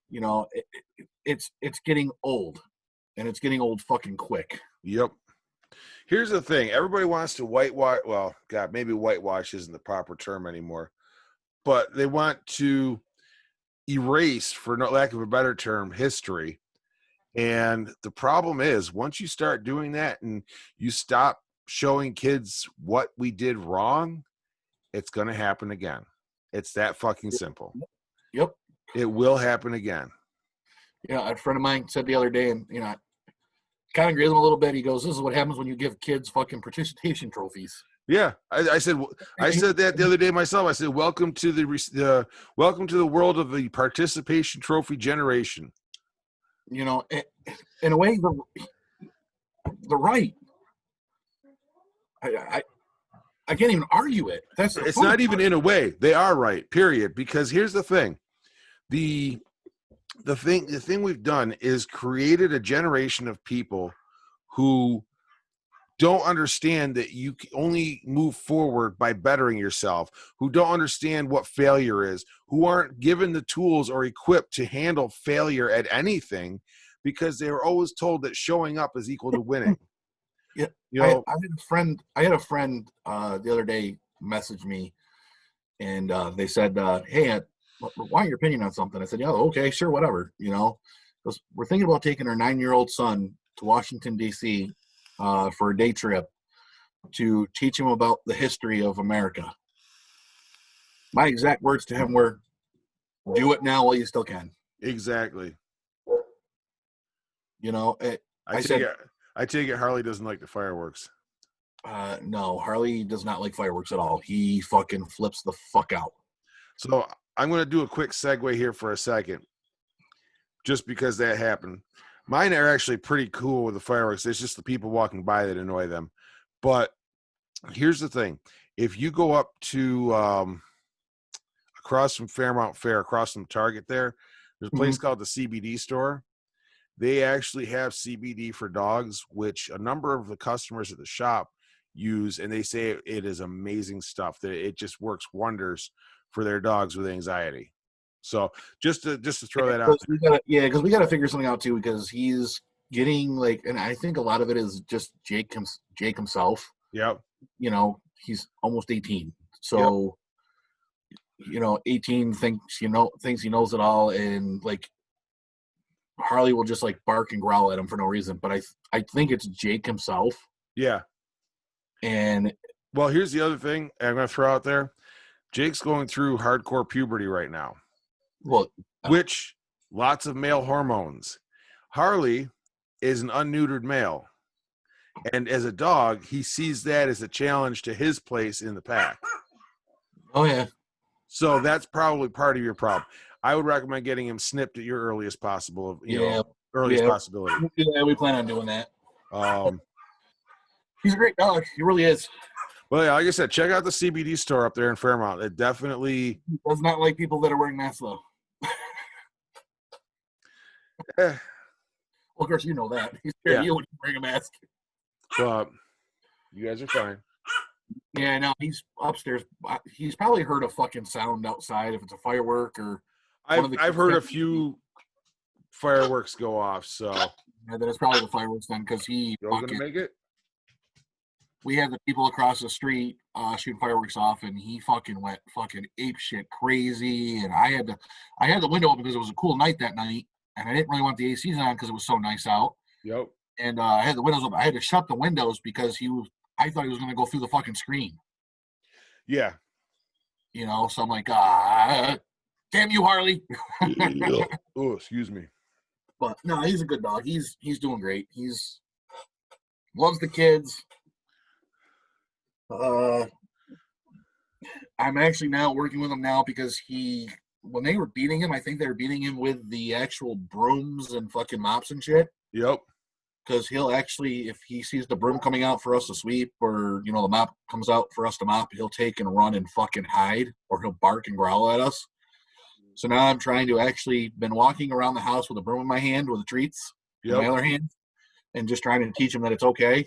you know, it's getting old, and it's getting old fucking quick. Yep. Here's the thing. Everybody wants to whitewash. Well, God, maybe whitewash isn't the proper term anymore, but they want to erase, for no lack of a better term, history. And the problem is, once you start doing that and you stop showing kids what we did wrong, it's going to happen again. It's that fucking simple. Yep. It will happen again. A friend of mine said the other day, and kind of agrees him a little bit. He goes, "This is what happens when you give kids fucking participation trophies." Yeah, I said that the other day myself. I said, "Welcome to the world of the participation trophy generation." In a way, they're right. I can't even argue it. It's not even in a way. They are right, period. Because here's the thing. The thing we've done is created a generation of people who don't understand that you only move forward by bettering yourself, who don't understand what failure is, who aren't given the tools or equipped to handle failure at anything, because they were always told that showing up is equal to winning. Yeah, I had a friend the other day message me, and they said, "Hey, I want your opinion on something." I said, "Yeah, okay, sure, whatever." Because we're thinking about taking our 9-year-old son to Washington D.C. For a day trip to teach him about the history of America. My exact words to him were, "Do it now while you still can." Exactly. I take it Harley doesn't like the fireworks. No, Harley does not like fireworks at all. He fucking flips the fuck out. So I'm going to do a quick segue here for a second, just because that happened. Mine are actually pretty cool with the fireworks. It's just the people walking by that annoy them. But here's the thing. If you go up to across from Fairmount Fair, across from Target there's a place called the CBD store. They actually have CBD for dogs, which a number of the customers at the shop use, and they say it is amazing stuff, that it just works wonders for their dogs with anxiety. So just to throw that out. Because we got to figure something out too, because he's getting and I think a lot of it is just Jake himself. Yep. He's almost 18. So, 18 thinks he knows it all, and Harley will just bark and growl at him for no reason. But I think it's Jake himself. Yeah. And well, here's the other thing I'm going to throw out there. Jake's going through hardcore puberty right now. Well, which lots of male hormones. Harley is an unneutered male. And as a dog, he sees that as a challenge to his place in the pack. Oh, yeah. So that's probably part of your problem. I would recommend getting him snipped at your earliest possible, earliest possibility. Yeah, we plan on doing that. Um, He's a great dog. He really is. Well, yeah, like I said, check out the CBD store up there in Fairmount. It definitely does not like people that are wearing masks, though. Well, of course, you know that. He's scared of you when you wearing a mask. But you guys are fine. Yeah, no, he's upstairs. He's probably heard a fucking sound outside, if it's a firework or. I've heard a few fireworks go off, so. Yeah, then it's probably the fireworks then, because he. You're gonna make it? We had the people across the street shooting fireworks off, and he fucking went fucking ape shit crazy. And I had the window open because it was a cool night that night, and I didn't really want the ACs on because it was so nice out. Yep. And I had the windows open. I had to shut the windows because I thought he was going to go through the fucking screen. Yeah. So I'm like, damn you, Harley. Oh, excuse me. But no, he's a good dog. He's doing great. He's loves the kids. I'm actually now working with him now because when they were beating him, I think they were beating him with the actual brooms and fucking mops and shit. Yep. Because he'll actually, if he sees the broom coming out for us to sweep, or the mop comes out for us to mop, he'll take and run and fucking hide, or he'll bark and growl at us. So now I'm trying to actually been walking around the house with a broom in my hand with the treats in my other hand, and just trying to teach him that it's okay.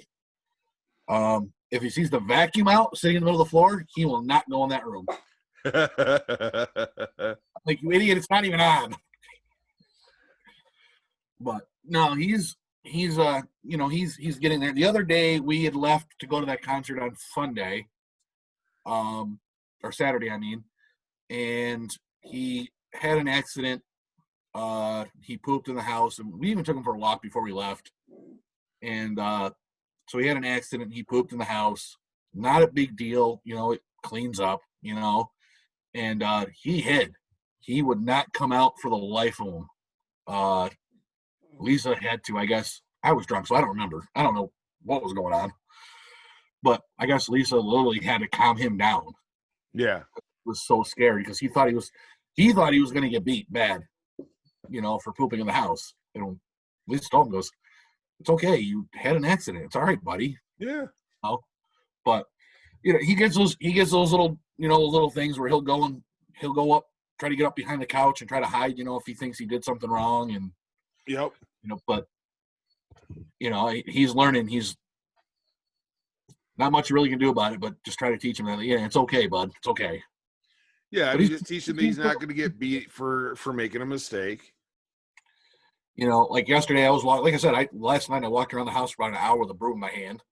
If he sees the vacuum out sitting in the middle of the floor, he will not go in that room. Like, you idiot, it's not even on. But no, he's getting there. The other day we had left to go to that concert on Sunday, or Saturday, I mean, and he had an accident. He pooped in the house, and we even took him for a walk before we left. And So he had an accident. He pooped in the house. Not a big deal. It cleans up, and he hid. He would not come out for the life of him. Lisa had to, I guess. I was drunk, so I don't remember. I don't know what was going on. But I guess Lisa literally had to calm him down. Yeah. Was so scary because he thought he was going to get beat bad, for pooping in the house. Lisa told him, goes, "It's okay. You had an accident. It's all right, buddy." Yeah. But he gets those little little things where he'll go up, try to get up behind the couch and try to hide, if he thinks he did something wrong, and Yep. but he's learning. He's not much you really can do about it, but just try to teach him that it's okay, bud. It's okay. Yeah, But just teach him that he's not going to get beat for making a mistake. Like yesterday, I was walking. Like I said, last night I walked around the house for about an hour with a broom in my hand.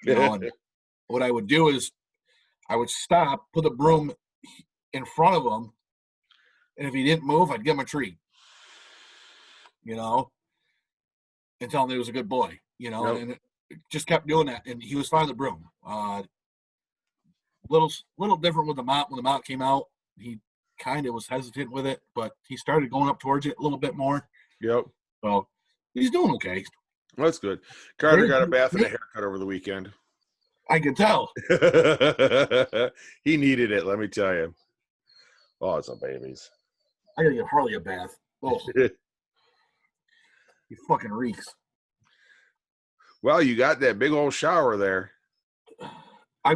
And what I would do is I would stop, put the broom in front of him, and if he didn't move, I'd give him a treat. And tell him he was a good boy. Yep. And it just kept doing that, and he was fine with the broom. Little different with the mop. When the mop came out, he kind of was hesitant with it, but he started going up towards it a little bit more. Yep. So he's doing okay. Well, that's good. Carter got a bath and a haircut over the weekend. I can tell. He needed it, let me tell you. Oh, it's a babies. I gotta give Harley a bath. Oh, he fucking reeks. Well, you got that big old shower there. I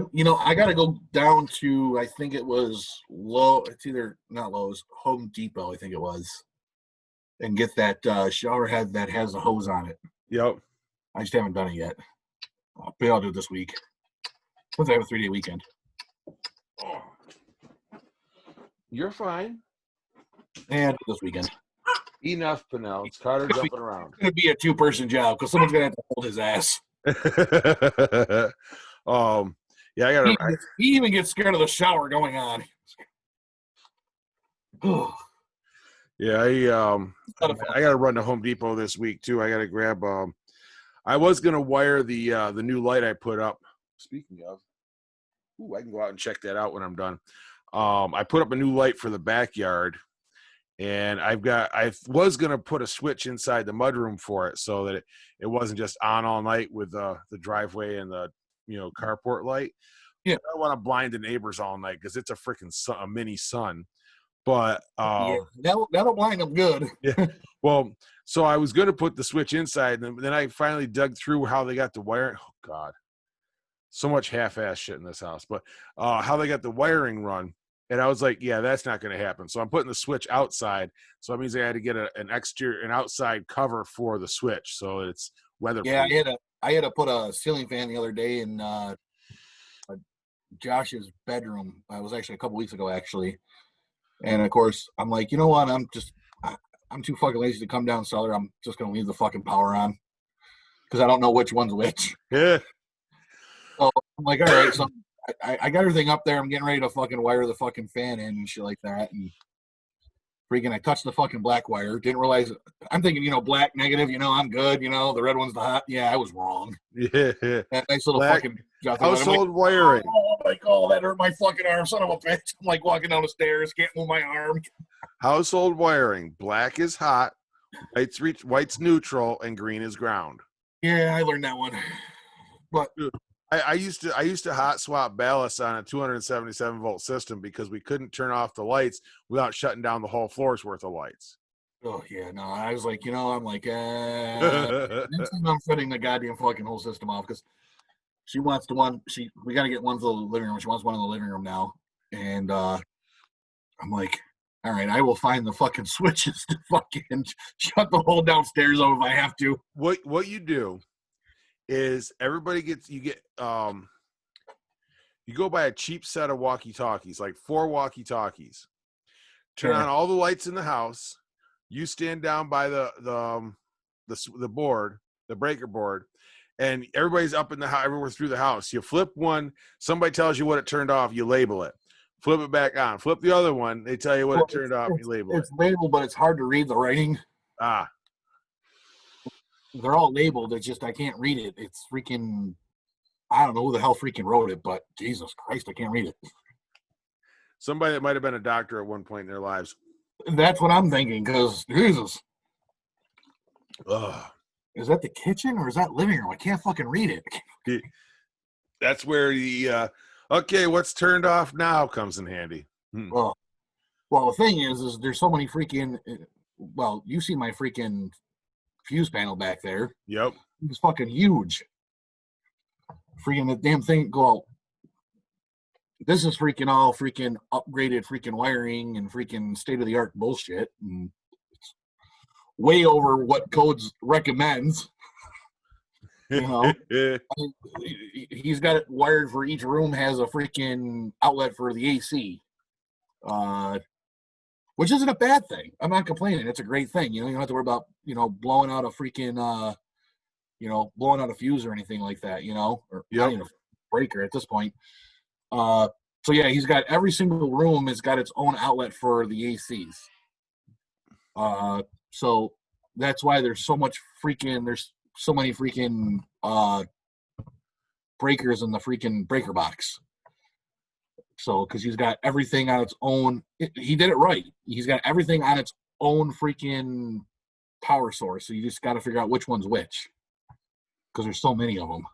gotta go down to, I think it was it's either not Lowe's, Home Depot, I think it was, and get that shower head that has a hose on it. Yep. I just haven't done it yet. Maybe I'll do it this week, since I have a 3-day weekend. You're fine. And this weekend. Enough, Pinnell. It's Carter jumping around. It's gonna be a 2-person job because someone's gonna have to hold his ass. Yeah, I gotta. He even gets scared of the shower going on. Yeah, I gotta run to Home Depot this week too. I gotta grab. I was gonna wire the new light I put up. Speaking of, I can go out and check that out when I'm done. I put up a new light for the backyard, and I was gonna put a switch inside the mudroom for it so that it wasn't just on all night with the driveway and the carport light. Yeah, I don't want to blind the neighbors all night because it's a freaking a mini sun. But yeah, that'll blind them good. Yeah. Well, so I was going to put the switch inside, and then I finally dug through how they got the wire. Oh God, so much half-ass shit in this house. But how they got the wiring run, and I was like, yeah, that's not going to happen. So I'm putting the switch outside. So that means I had to get an outside cover for the switch, so it's weatherproof. Yeah, I had to put a ceiling fan the other day in Josh's bedroom. It was actually a couple weeks ago, actually. And of course, I'm like, you know what? I'm too fucking lazy to come down cellar. I'm just gonna leave the fucking power on because I don't know which one's which. Yeah. So I'm like, all right. So I got everything up there. I'm getting ready to fucking wire the fucking fan in and shit like that. And freaking, I touched the fucking black wire. Didn't realize. I'm thinking, black negative. I'm good. The red one's the hot. Yeah, I was wrong. Yeah. That nice little Black fucking household wiring. Oh my God, that hurt my fucking arm, son of a bitch. I'm like walking down the stairs, can't move my arm. Household wiring. Black is hot, white's neutral, and green is ground. Yeah, I learned that one. But I used to hot swap ballast on a 277 volt system because we couldn't turn off the lights without shutting down the whole floor's worth of lights. oh yeah, no, I was like, I'm like, next time I'm shutting the goddamn fucking whole system off because she wants the one. We got to get one for the living room. She wants one in the living room now, and I'm like, all right, I will find the fucking switches to fucking shut the whole downstairs off if I have to. What you do is you go buy a cheap set of walkie-talkies, like 4 walkie-talkies. Turn on all the lights in the house. You stand down by the board, the breaker board, and everybody's up in the house, everywhere through the house. You flip one, somebody tells you what it turned off, you label it. Flip it back on. Flip the other one, they tell you what it turned off, you label it. It's labeled, but it's hard to read the writing. Ah. they're all labeled. It's just I can't read it. It's freaking. I don't know who the hell freaking wrote it, but Jesus Christ, I can't read it. Somebody that might have been a doctor at one point in their lives. That's what I'm thinking. Because Jesus, Ugh. is that the kitchen or is that living room? I can't fucking read it. That's where the okay, what's turned off now comes in handy. Well, the thing is there's so many freaking. Well, you see my freaking fuse panel back there. Yep. It's fucking huge. Freaking the damn thing. Well, this is freaking all freaking upgraded freaking wiring and freaking state of the art bullshit. And it's way over what codes recommends. You know, he's got it wired for each room, has a freaking outlet for the AC, which isn't a bad thing. I'm not complaining. It's a great thing. You know, you don't have to worry about, blowing out a freaking, blowing out a fuse or anything like that, or not even a breaker at this point. So yeah, he's got every single room has got its own outlet for the ACs. So that's why there's so many freaking breakers in the freaking breaker box. So, because he's got everything on its own, he did it right. He's got everything on its own freaking power source. So you just got to figure out which one's which, because there's so many of them.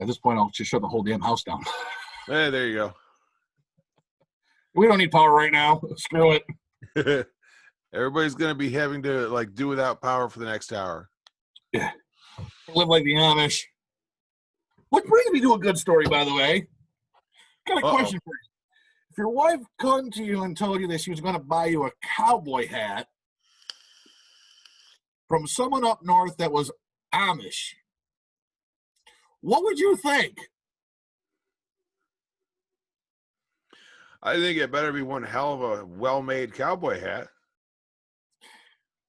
At this point, I'll just shut the whole damn house down. Hey, there you go. We don't need power right now. Screw it. Everybody's gonna be having to do without power for the next hour. Yeah. Live like the Amish. Which brings me to a good story, by the way. Got a question for you. If your wife come to you and told you that she was going to buy you a cowboy hat from someone up north that was Amish, what would you think? I think it better be one hell of a well-made cowboy hat.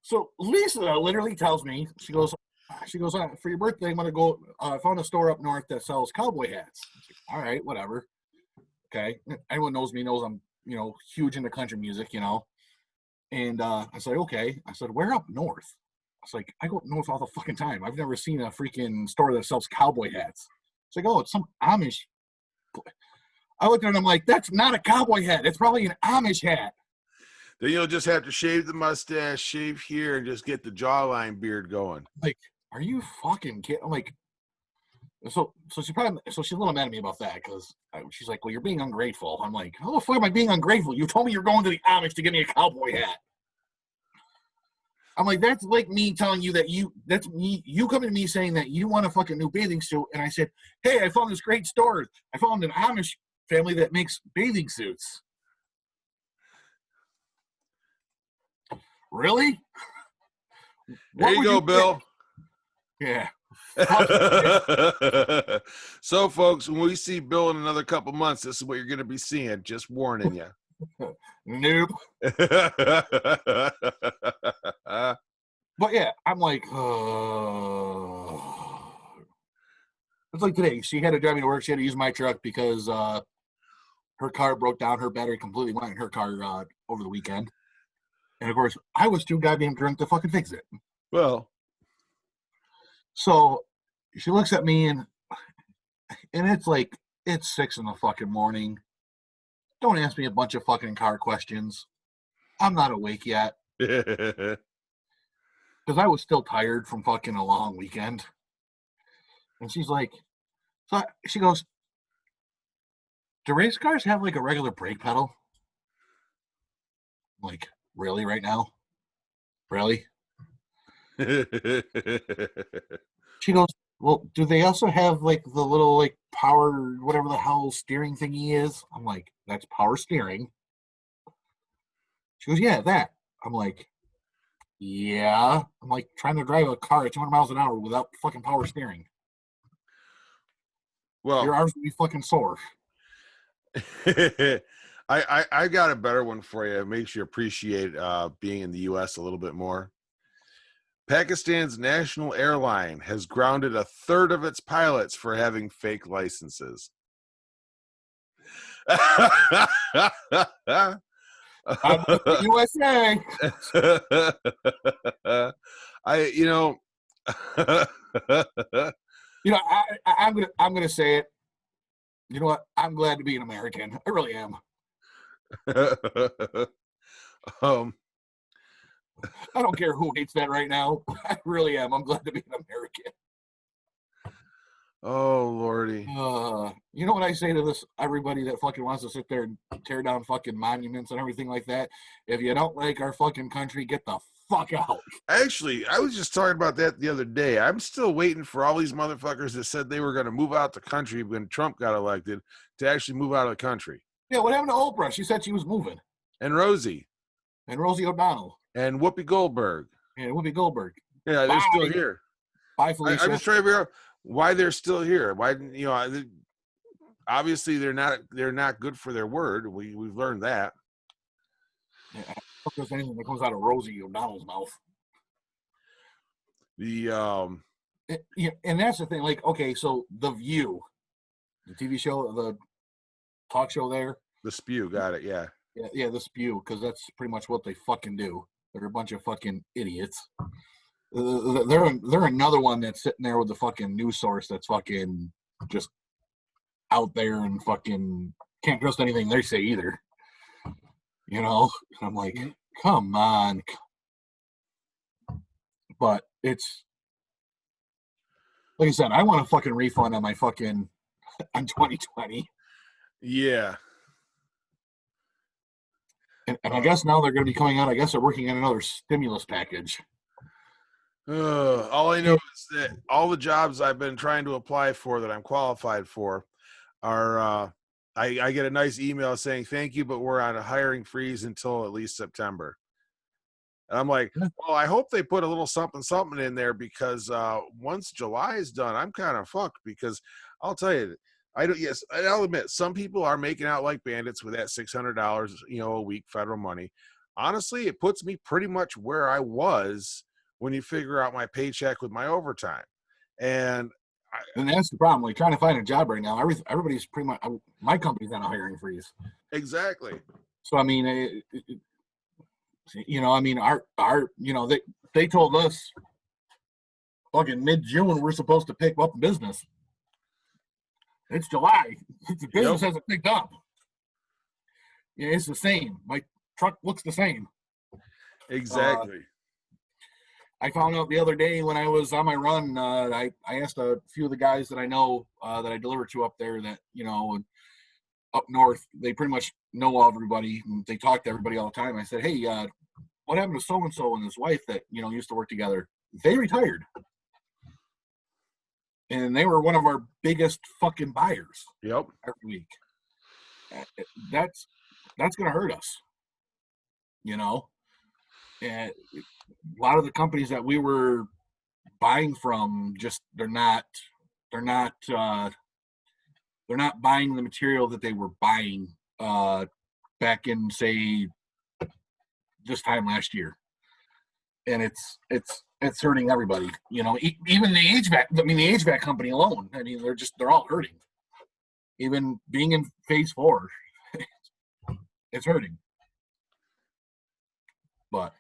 So Lisa literally tells me, she goes, for your birthday, I'm going to go, I found a store up north that sells cowboy hats. Like, all right, whatever. Okay. Anyone knows me knows I'm, huge into country music, And I said, okay. I said, where up north? I was like, I go up north all the fucking time. I've never seen a freaking store that sells cowboy hats. It's like, oh, it's some Amish. I looked at it, I'm like, that's not a cowboy hat. It's probably an Amish hat. Then you'll just have to shave the mustache, shave here, and just get the jawline beard going. Like, are you fucking kidding? I'm like, so she's a little mad at me about that because she's like, well, you're being ungrateful. I'm like, how the fuck am I being ungrateful? You told me you're going to the Amish to get me a cowboy hat. I'm like, that's like me telling you that you coming to me saying that you want a fucking new bathing suit. And I said, hey, I found this great store. I found an Amish family that makes bathing suits. Really? There you go, Bill. Yeah. So, folks, when we see Bill in another couple months, this is what you're going to be seeing. Just warning you. Nope. But yeah, I'm like, it's like today. She had to drive me to work. She had to use my truck because her car broke down. Her battery completely went in her car over the weekend. And of course, I was too goddamn drunk to fucking fix it. Well, so she looks at me and it's like, it's 6 in the fucking morning. Don't ask me a bunch of fucking car questions. I'm not awake yet. Because I was still tired from fucking a long weekend. And she's like, she goes, do race cars have like a regular brake pedal? I'm like, really right now? Really? She goes, well, do they also have like the little like power, whatever the hell steering thingy is? I'm like, that's power steering. She goes, yeah, that. I'm like, yeah. I'm like trying to drive a car at 200 miles an hour without fucking power steering. Well, your arms would be fucking sore. I got a better one for you. It makes you appreciate being in the U.S. a little bit more. Pakistan's national airline has grounded a third of its pilots for having fake licenses. USA. You know, I'm gonna say it. You know what? I'm glad to be an American. I really am. um, I don't care who hates that right now. I really am. I'm glad to be an American. oh lordy. You know what I say to this everybody that fucking wants to sit there and tear down fucking monuments and everything like that? If you don't like our fucking country, get the fuck out. Actually, I was just talking about that the other day. I'm still waiting for all these motherfuckers that said they were going to move out the country when Trump got elected to actually move out of the country. Yeah, what happened to Oprah? She said she was moving. And Rosie. And Rosie O'Donnell. And Whoopi Goldberg. And Whoopi Goldberg. Yeah, they're still here. Bye, Felicia. I'm just trying to figure out why they're still here. Why, you know, obviously they're not good for their word. We've learned that. Yeah, I don't think there's anything that comes out of Rosie O'Donnell's mouth. And that's the thing. Like, okay, so The View, the TV show, the talk show there. The Spew, got it. Yeah. Yeah, The Spew, because that's pretty much what they fucking do. They're a bunch of fucking idiots. They're another one that's sitting there with the fucking news source that's fucking just out there and fucking can't trust anything they say either. You know, and I'm like, come on. But it's like I said, I want a fucking refund on my fucking on 2020. Yeah. And I guess now they're going to be coming out. I guess they're working on another stimulus package. All I know is that all the jobs I've been trying to apply for that I'm qualified for are, I get a nice email saying, thank you, but we're on a hiring freeze until at least September. And I'm like, well, I hope they put a little something in there because once July is done, I'm kind of fucked because I'll tell you, I'll admit some people are making out like bandits with that $600, a week federal money. Honestly, it puts me pretty much where I was when you figure out my paycheck with my overtime. And that's the problem. Like trying to find a job right now, everybody's pretty much, my company's on a hiring freeze. Exactly. So, I mean, they told us fucking mid-June we're supposed to pick up business. It's July. The business hasn't picked up. Yeah, it's the same. My truck looks the same. Exactly. I found out the other day when I was on my run, I asked a few of the guys that I know that I deliver to up there that, up north, they pretty much know everybody. And they talk to everybody all the time. I said, hey, what happened to so-and-so and his wife that, used to work together? They retired. And they were one of our biggest fucking buyers. Yep. Every week. That's going to hurt us. And a lot of the companies that we were buying from just they're not buying the material that they were buying back in, say, this time last year. And it's hurting everybody, even the HVAC. I mean, the HVAC company alone. I mean, they're all hurting. Even being in phase 4, it's hurting. But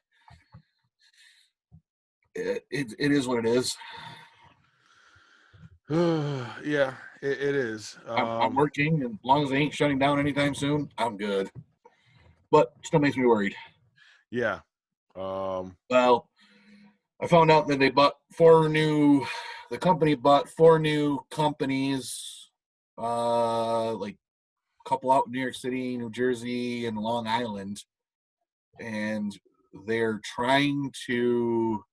it is what it is. Yeah, it is. I'm working, and as long as they ain't shutting down anytime soon, I'm good. But it still makes me worried. Yeah. Well, I found out that the company bought 4 new companies, like a couple out in New York City, New Jersey, and Long Island. And they're trying to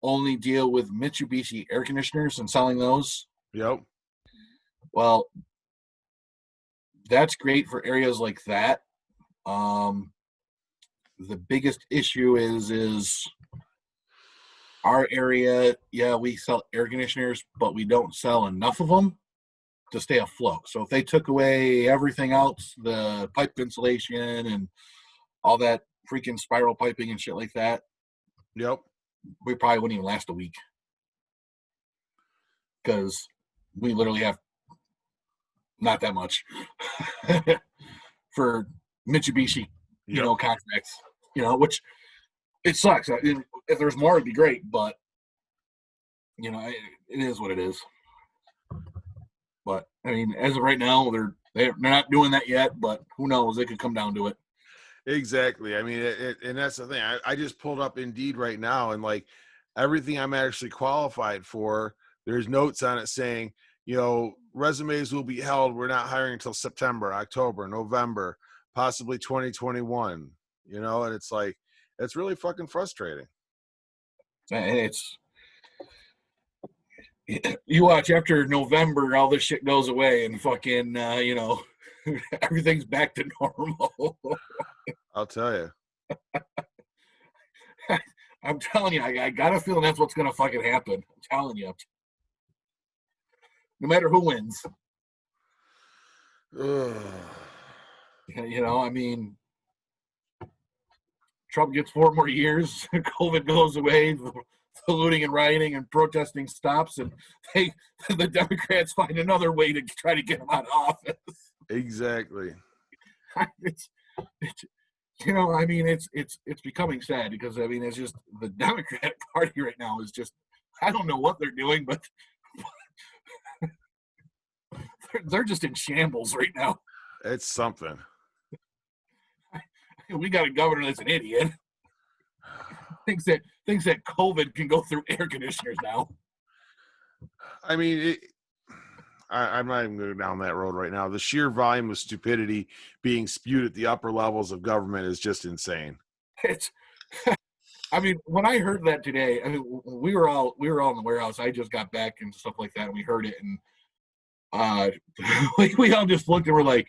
only deal with Mitsubishi air conditioners and selling those. Yep. Well, that's great for areas like that. The biggest issue is our area. Yeah, we sell air conditioners, but we don't sell enough of them to stay afloat. So if they took away everything else, the pipe insulation and all that freaking spiral piping and shit like that, yep, we probably wouldn't even last a week because we literally have not that much for Mitsubishi, contracts, which it sucks. If there's more, it'd be great, but you know, it is what it is. But I mean, as of right now, they're not doing that yet. But who knows? It could come down to it. Exactly. I mean, and that's the thing. I just pulled up Indeed right now, and like everything I'm actually qualified for, there's notes on it saying, resumes will be held. We're not hiring until September, October, November, possibly 2021. And it's like, it's really fucking frustrating. And it's you watch after November, all this shit goes away, and fucking everything's back to normal. I'll tell you. I'm telling you, I got a feeling that's what's gonna fucking happen. I'm telling you. No matter who wins. I mean, Trump gets 4 more years, COVID goes away, the looting and rioting and protesting stops, and the Democrats find another way to try to get him out of office. Exactly. It's I mean, it's becoming sad because I mean, it's just the Democratic Party right now is just, I don't know what they're doing, but they're just in shambles right now. It's something. We got a governor that's an idiot. Thinks that COVID can go through air conditioners now. I mean, I'm not even going down that road right now. The sheer volume of stupidity being spewed at the upper levels of government is just insane. I mean, when I heard that today, I mean, we were all in the warehouse. I just got back and stuff like that, and we heard it, and we all just looked and we're like,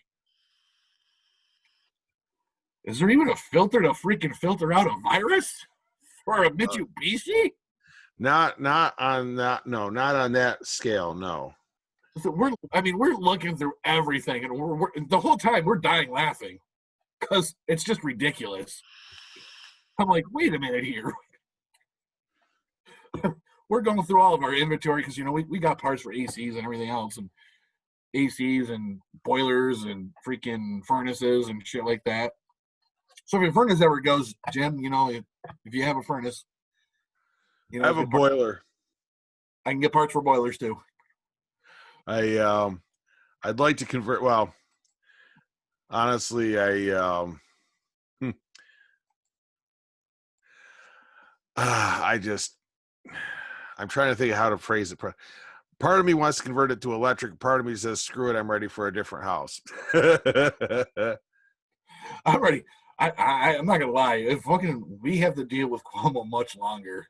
is there even a filter to freaking filter out a virus for a Mitsubishi? Not on that. No, not on that scale. No. So we're looking through everything, and we're the whole time we're dying laughing because it's just ridiculous. I'm like, wait a minute here. We're going through all of our inventory because we got parts for ACs and everything else, and ACs and boilers and freaking furnaces and shit like that. So if your furnace ever goes, Jim, if you have a furnace, I have a boiler. I can get parts for boilers too. I'd like to convert. Well, honestly, I'm trying to think of how to phrase it. Part of me wants to convert it to electric. Part of me says, screw it, I'm ready for a different house. I'm ready. I'm not gonna lie. If fucking we have to deal with Cuomo much longer,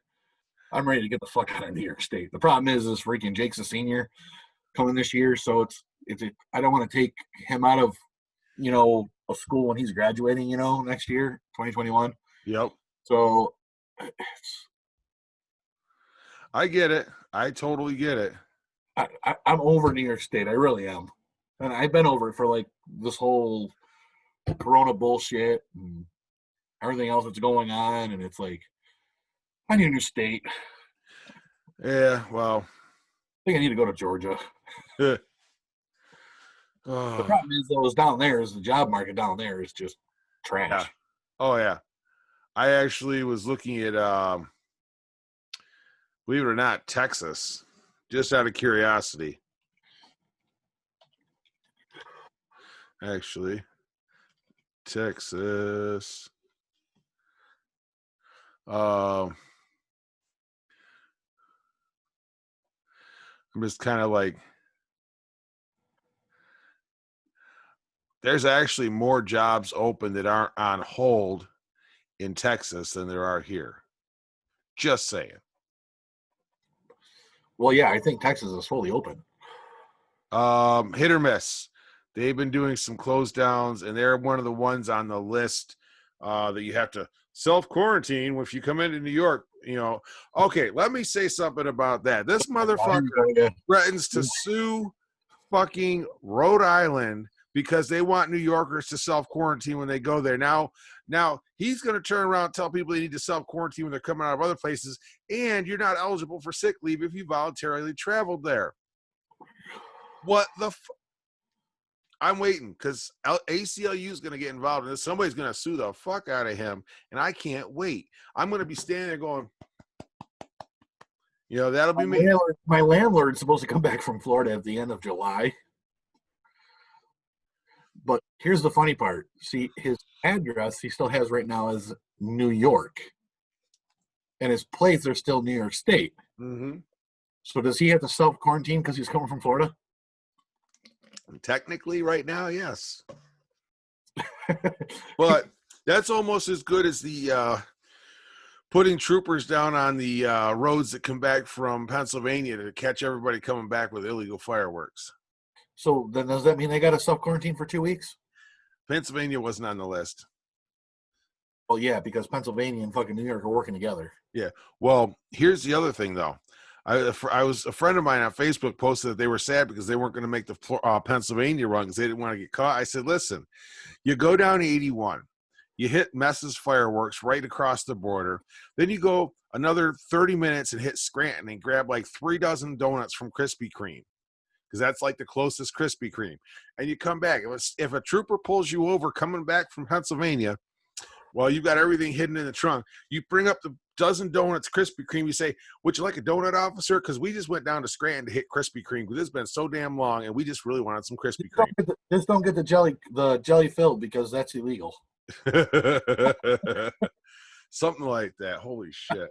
I'm ready to get the fuck out of New York State. The problem is freaking Jake's a senior coming this year, so it's I don't want to take him out of a school when he's graduating, next year, 2021. Yep. So I get it. I totally get it. I'm over New York State. I really am, and I've been over it for like this whole Corona bullshit and everything else that's going on, and it's like I need a new state. Yeah, well, I think I need to go to Georgia. The problem is, though, down there is the job market down there is just trash. Yeah. Oh yeah, I actually was looking at, believe it or not, Texas, just out of curiosity. Actually, Texas. I'm just kind of like, there's actually more jobs open that aren't on hold in Texas than there are here. Just saying. Well, yeah, I think Texas is fully open. Hit or miss. They've been doing some close downs, and they're one of the ones on the list that you have to self-quarantine if you come into New York. Okay, let me say something about that. This motherfucker threatens to sue fucking Rhode Island because they want New Yorkers to self-quarantine when they go there. Now he's going to turn around and tell people they need to self-quarantine when they're coming out of other places, and you're not eligible for sick leave if you voluntarily traveled there. What the I'm waiting because ACLU is going to get involved in this. Somebody's going to sue the fuck out of him, and I can't wait. I'm going to be standing there going, You know, that'll be My me. my landlord's supposed to come back from Florida at the end of July. But here's the funny part. See, his address he still has right now is New York, and his plates are still New York State. Mm-hmm. So does he have to self quarantine because he's coming from Florida? Technically, right now, yes. But that's almost as good as the putting troopers down on the roads that come back from Pennsylvania to catch everybody coming back with illegal fireworks. So then does that mean they got to self quarantine for 2 weeks? Pennsylvania wasn't on the list. Well, yeah, because Pennsylvania and fucking New York are working together. Yeah. Well, here's the other thing, though. I was a friend of mine on Facebook posted that they were sad because they weren't going to make the Pennsylvania run because they didn't want to get caught. I said, listen, you go down 81, you hit Mess's Fireworks right across the border, then you go another 30 minutes and hit Scranton and grab like 3 dozen donuts from Krispy Kreme because that's like the closest Krispy Kreme, and you come back. If a trooper pulls you over coming back from Pennsylvania, well, you've got everything hidden in the trunk. You bring up the dozen donuts, Krispy Kreme. You say, would you like a donut, officer? Because we just went down to Scranton to hit Krispy Kreme because it's been so damn long, and we just really wanted some Krispy Kreme. Just don't get the jelly filled because that's illegal. Something like that. Holy shit.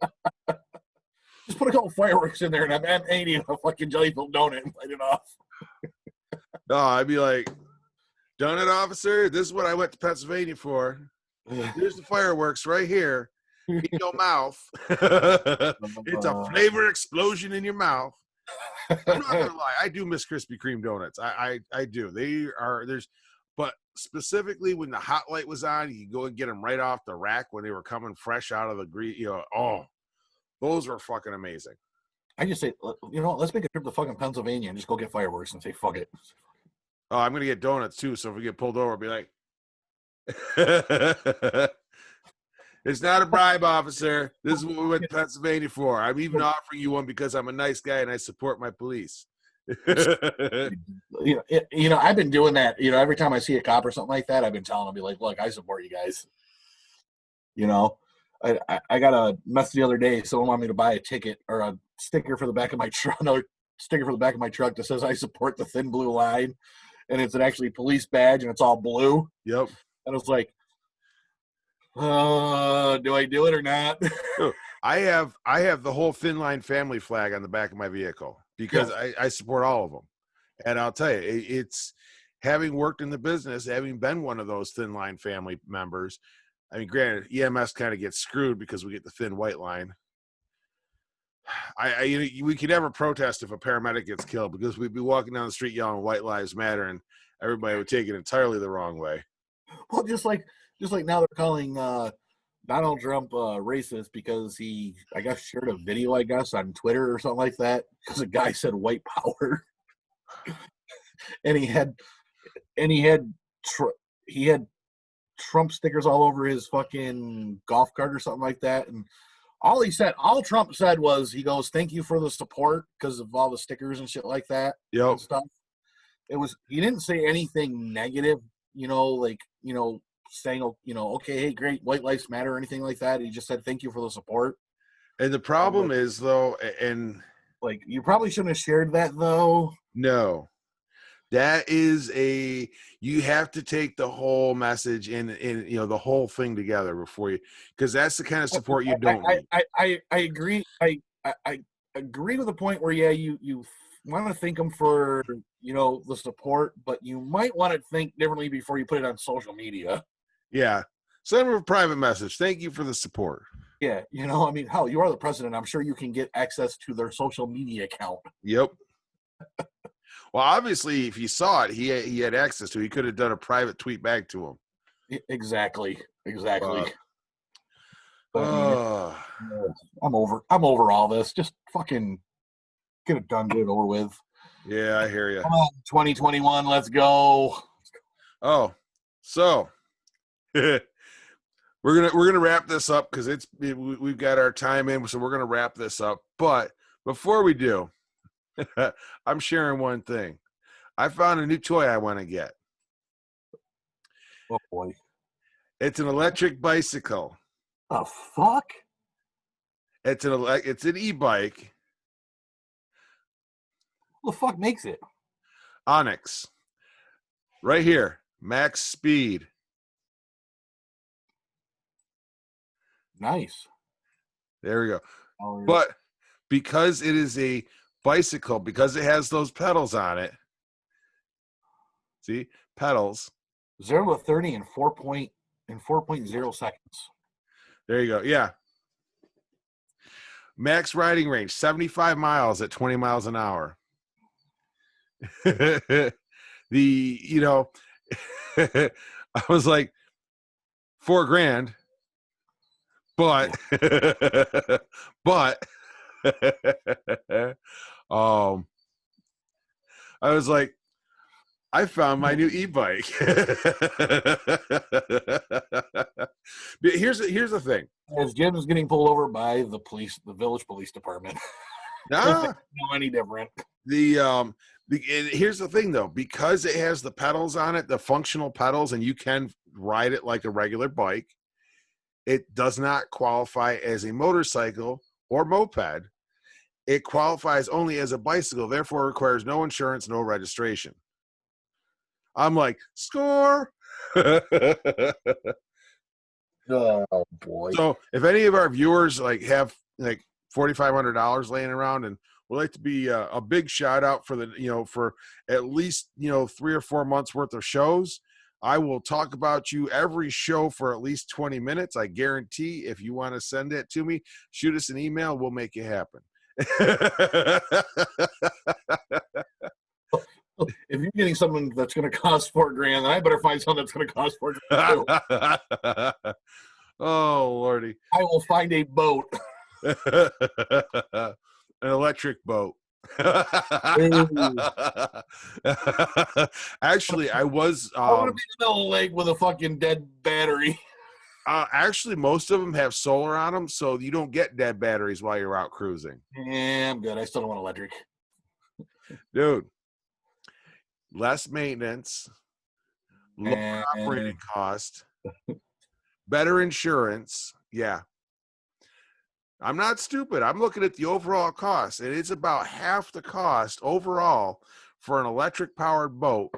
Just put a couple fireworks in there and I'm eating a fucking jelly filled donut and light it off. No, I'd be like, donut, officer, this is what I went to Pennsylvania for. Here's the fireworks right here in your mouth. It's a flavor explosion in your mouth. I'm not gonna lie, I do miss Krispy Kreme donuts. I do. But specifically when the hot light was on, you could go and get them right off the rack when they were coming fresh out of the grease. Those were fucking amazing. I just say, let's make a trip to fucking Pennsylvania and just go get fireworks and say fuck it. Oh, I'm gonna get donuts too. So if we get pulled over, I'll be like, it's not a bribe, officer. This is what we went to Pennsylvania for. I'm even offering you one because I'm a nice guy and I support my police. I've been doing that. Every time I see a cop or something like that, I've been telling them, be like, look, I support you guys. I got a message the other day. Someone wanted me to buy a ticket or a sticker for the back of my truck, another sticker for the back of my truck that says I support the Thin Blue Line, and it's an actually police badge and it's all blue. Yep. And I was like, do I do it or not? I have the whole Thin Line family flag on the back of my vehicle because I support all of them. And I'll tell you, it's having worked in the business, having been one of those Thin Line family members. I mean, granted, EMS kind of gets screwed because we get the thin white line. We can never protest if a paramedic gets killed because we'd be walking down the street yelling "White Lives Matter" and everybody would take it entirely the wrong way. Well, just like now they're calling Donald Trump racist because he, I guess, shared a video, on Twitter or something like that because a guy said white power, and he had Trump stickers all over his fucking golf cart or something like that, and all Trump said was, he goes, "Thank you for the support," because of all the stickers and shit like that. Yep. And stuff. He didn't say anything negative, saying, okay, hey, great, White Lives Matter or anything like that. He just said, "Thank you for the support." And the problem is, though, and like, you probably shouldn't have shared that, though. No, that is you have to take the whole message and the whole thing together before you, because that's the kind of support you don't need. I agree. I agree with the point where, yeah, you want to thank them for, the support, but you might want to think differently before you put it on social media. Yeah. Send them a private message. Thank you for the support. Yeah. Hell, you are the president. I'm sure you can get access to their social media account. Yep. Well, obviously, if he saw it, he had access to it. He could have done a private tweet back to him. Exactly. But, I'm over all this. Just fucking get it done, get it over with. Yeah, I hear you. Come on, 2021, let's go. Oh, so we're gonna wrap this up because we've got our time in, so we're gonna wrap this up. But before we do, I'm sharing one thing. I found a new toy I want to get. Oh boy! It's an electric bicycle. The fuck? It's an e-bike, Who the fuck makes it? Onyx. Right here. Max speed. Nice. There we go. Or- But because it is a bicycle, because it has those pedals on it, see, pedals. 0 to 30 in 4.0 seconds. There you go. Yeah. Max riding range, 75 miles at 20 miles an hour. I was like, $4,000, but I was like, I found my new e-bike. Here's the thing. As Jim's getting pulled over by the village police department. Nah, No, any different. Here's the thing though, because it has the pedals on it, the functional pedals, and you can ride it like a regular bike, it does not qualify as a motorcycle or moped. It qualifies only as a bicycle, therefore requires no insurance, no registration. I'm like, score. Oh boy. So if any of our viewers have $4,500 laying around and would like to be a big shout out for for at least 3 or 4 months worth of shows, I will talk about you every show for at least 20 minutes. I guarantee. If you want to send it to me, shoot us an email. We'll make it happen. If you're getting something that's going to cost $4,000, then I better find something that's going to cost $4,000 too. Oh Lordy! I will find a boat. An electric boat. Actually, I was. I want to be in the middle of the lake with a fucking dead battery. Actually, most of them have solar on them, so you don't get dead batteries while you're out cruising. Yeah, I'm good. I still don't want electric. Dude, less maintenance, lower operating cost, better insurance. Yeah. I'm not stupid. I'm looking at the overall cost, and it's about half the cost overall for an electric-powered boat,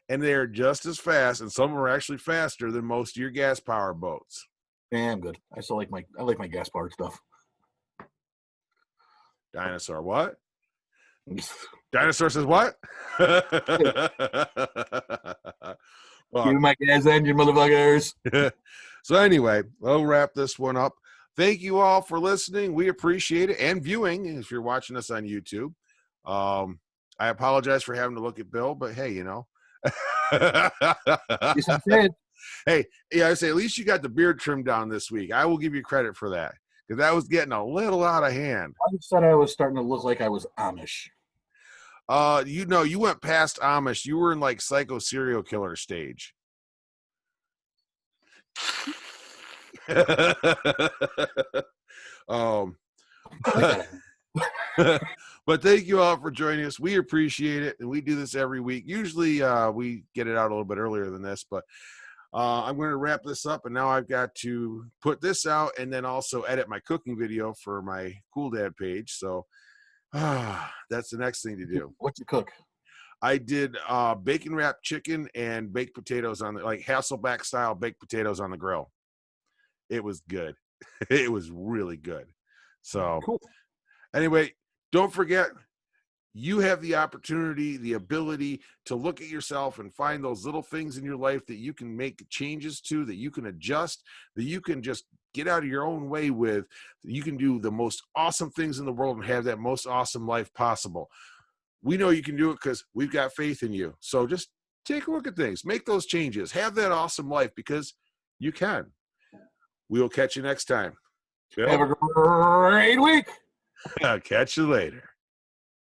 and they're just as fast, and some are actually faster than most of your gas-powered boats. Yeah, I'm good. I still like my gas powered stuff. Dinosaur, what? Dinosaur says what? Well, Give me my gas engine, motherfuckers. so anyway, we'll wrap this one up. Thank you all for listening. We appreciate it, and viewing if you're watching us on YouTube. I apologize for having to look at Bill, but hey, Yes, I said. Hey, yeah, I say at least you got the beard trimmed down this week. I will give you credit for that because that was getting a little out of hand. I said I was starting to look like I was Amish. You went past Amish. You were in like psycho serial killer stage. But thank you all for joining us. We appreciate it, and we do this every week. Usually we get it out a little bit earlier than this, but I'm going to wrap this up, and now I've got to put this out and then also edit my cooking video for my Cool Dad page. So that's the next thing to do. What you cook? I did bacon wrapped chicken and baked potatoes on like Hasselback style baked potatoes on the grill. It was good. It was really good. So cool. Anyway, don't forget, you have the opportunity, the ability to look at yourself and find those little things in your life that you can make changes to, that you can adjust, that you can just get out of your own way with. You can do the most awesome things in the world and have that most awesome life possible. We know you can do it because we've got faith in you. So just take a look at things, make those changes, have that awesome life because you can. We will catch you next time. Have a great week. I'll catch you later.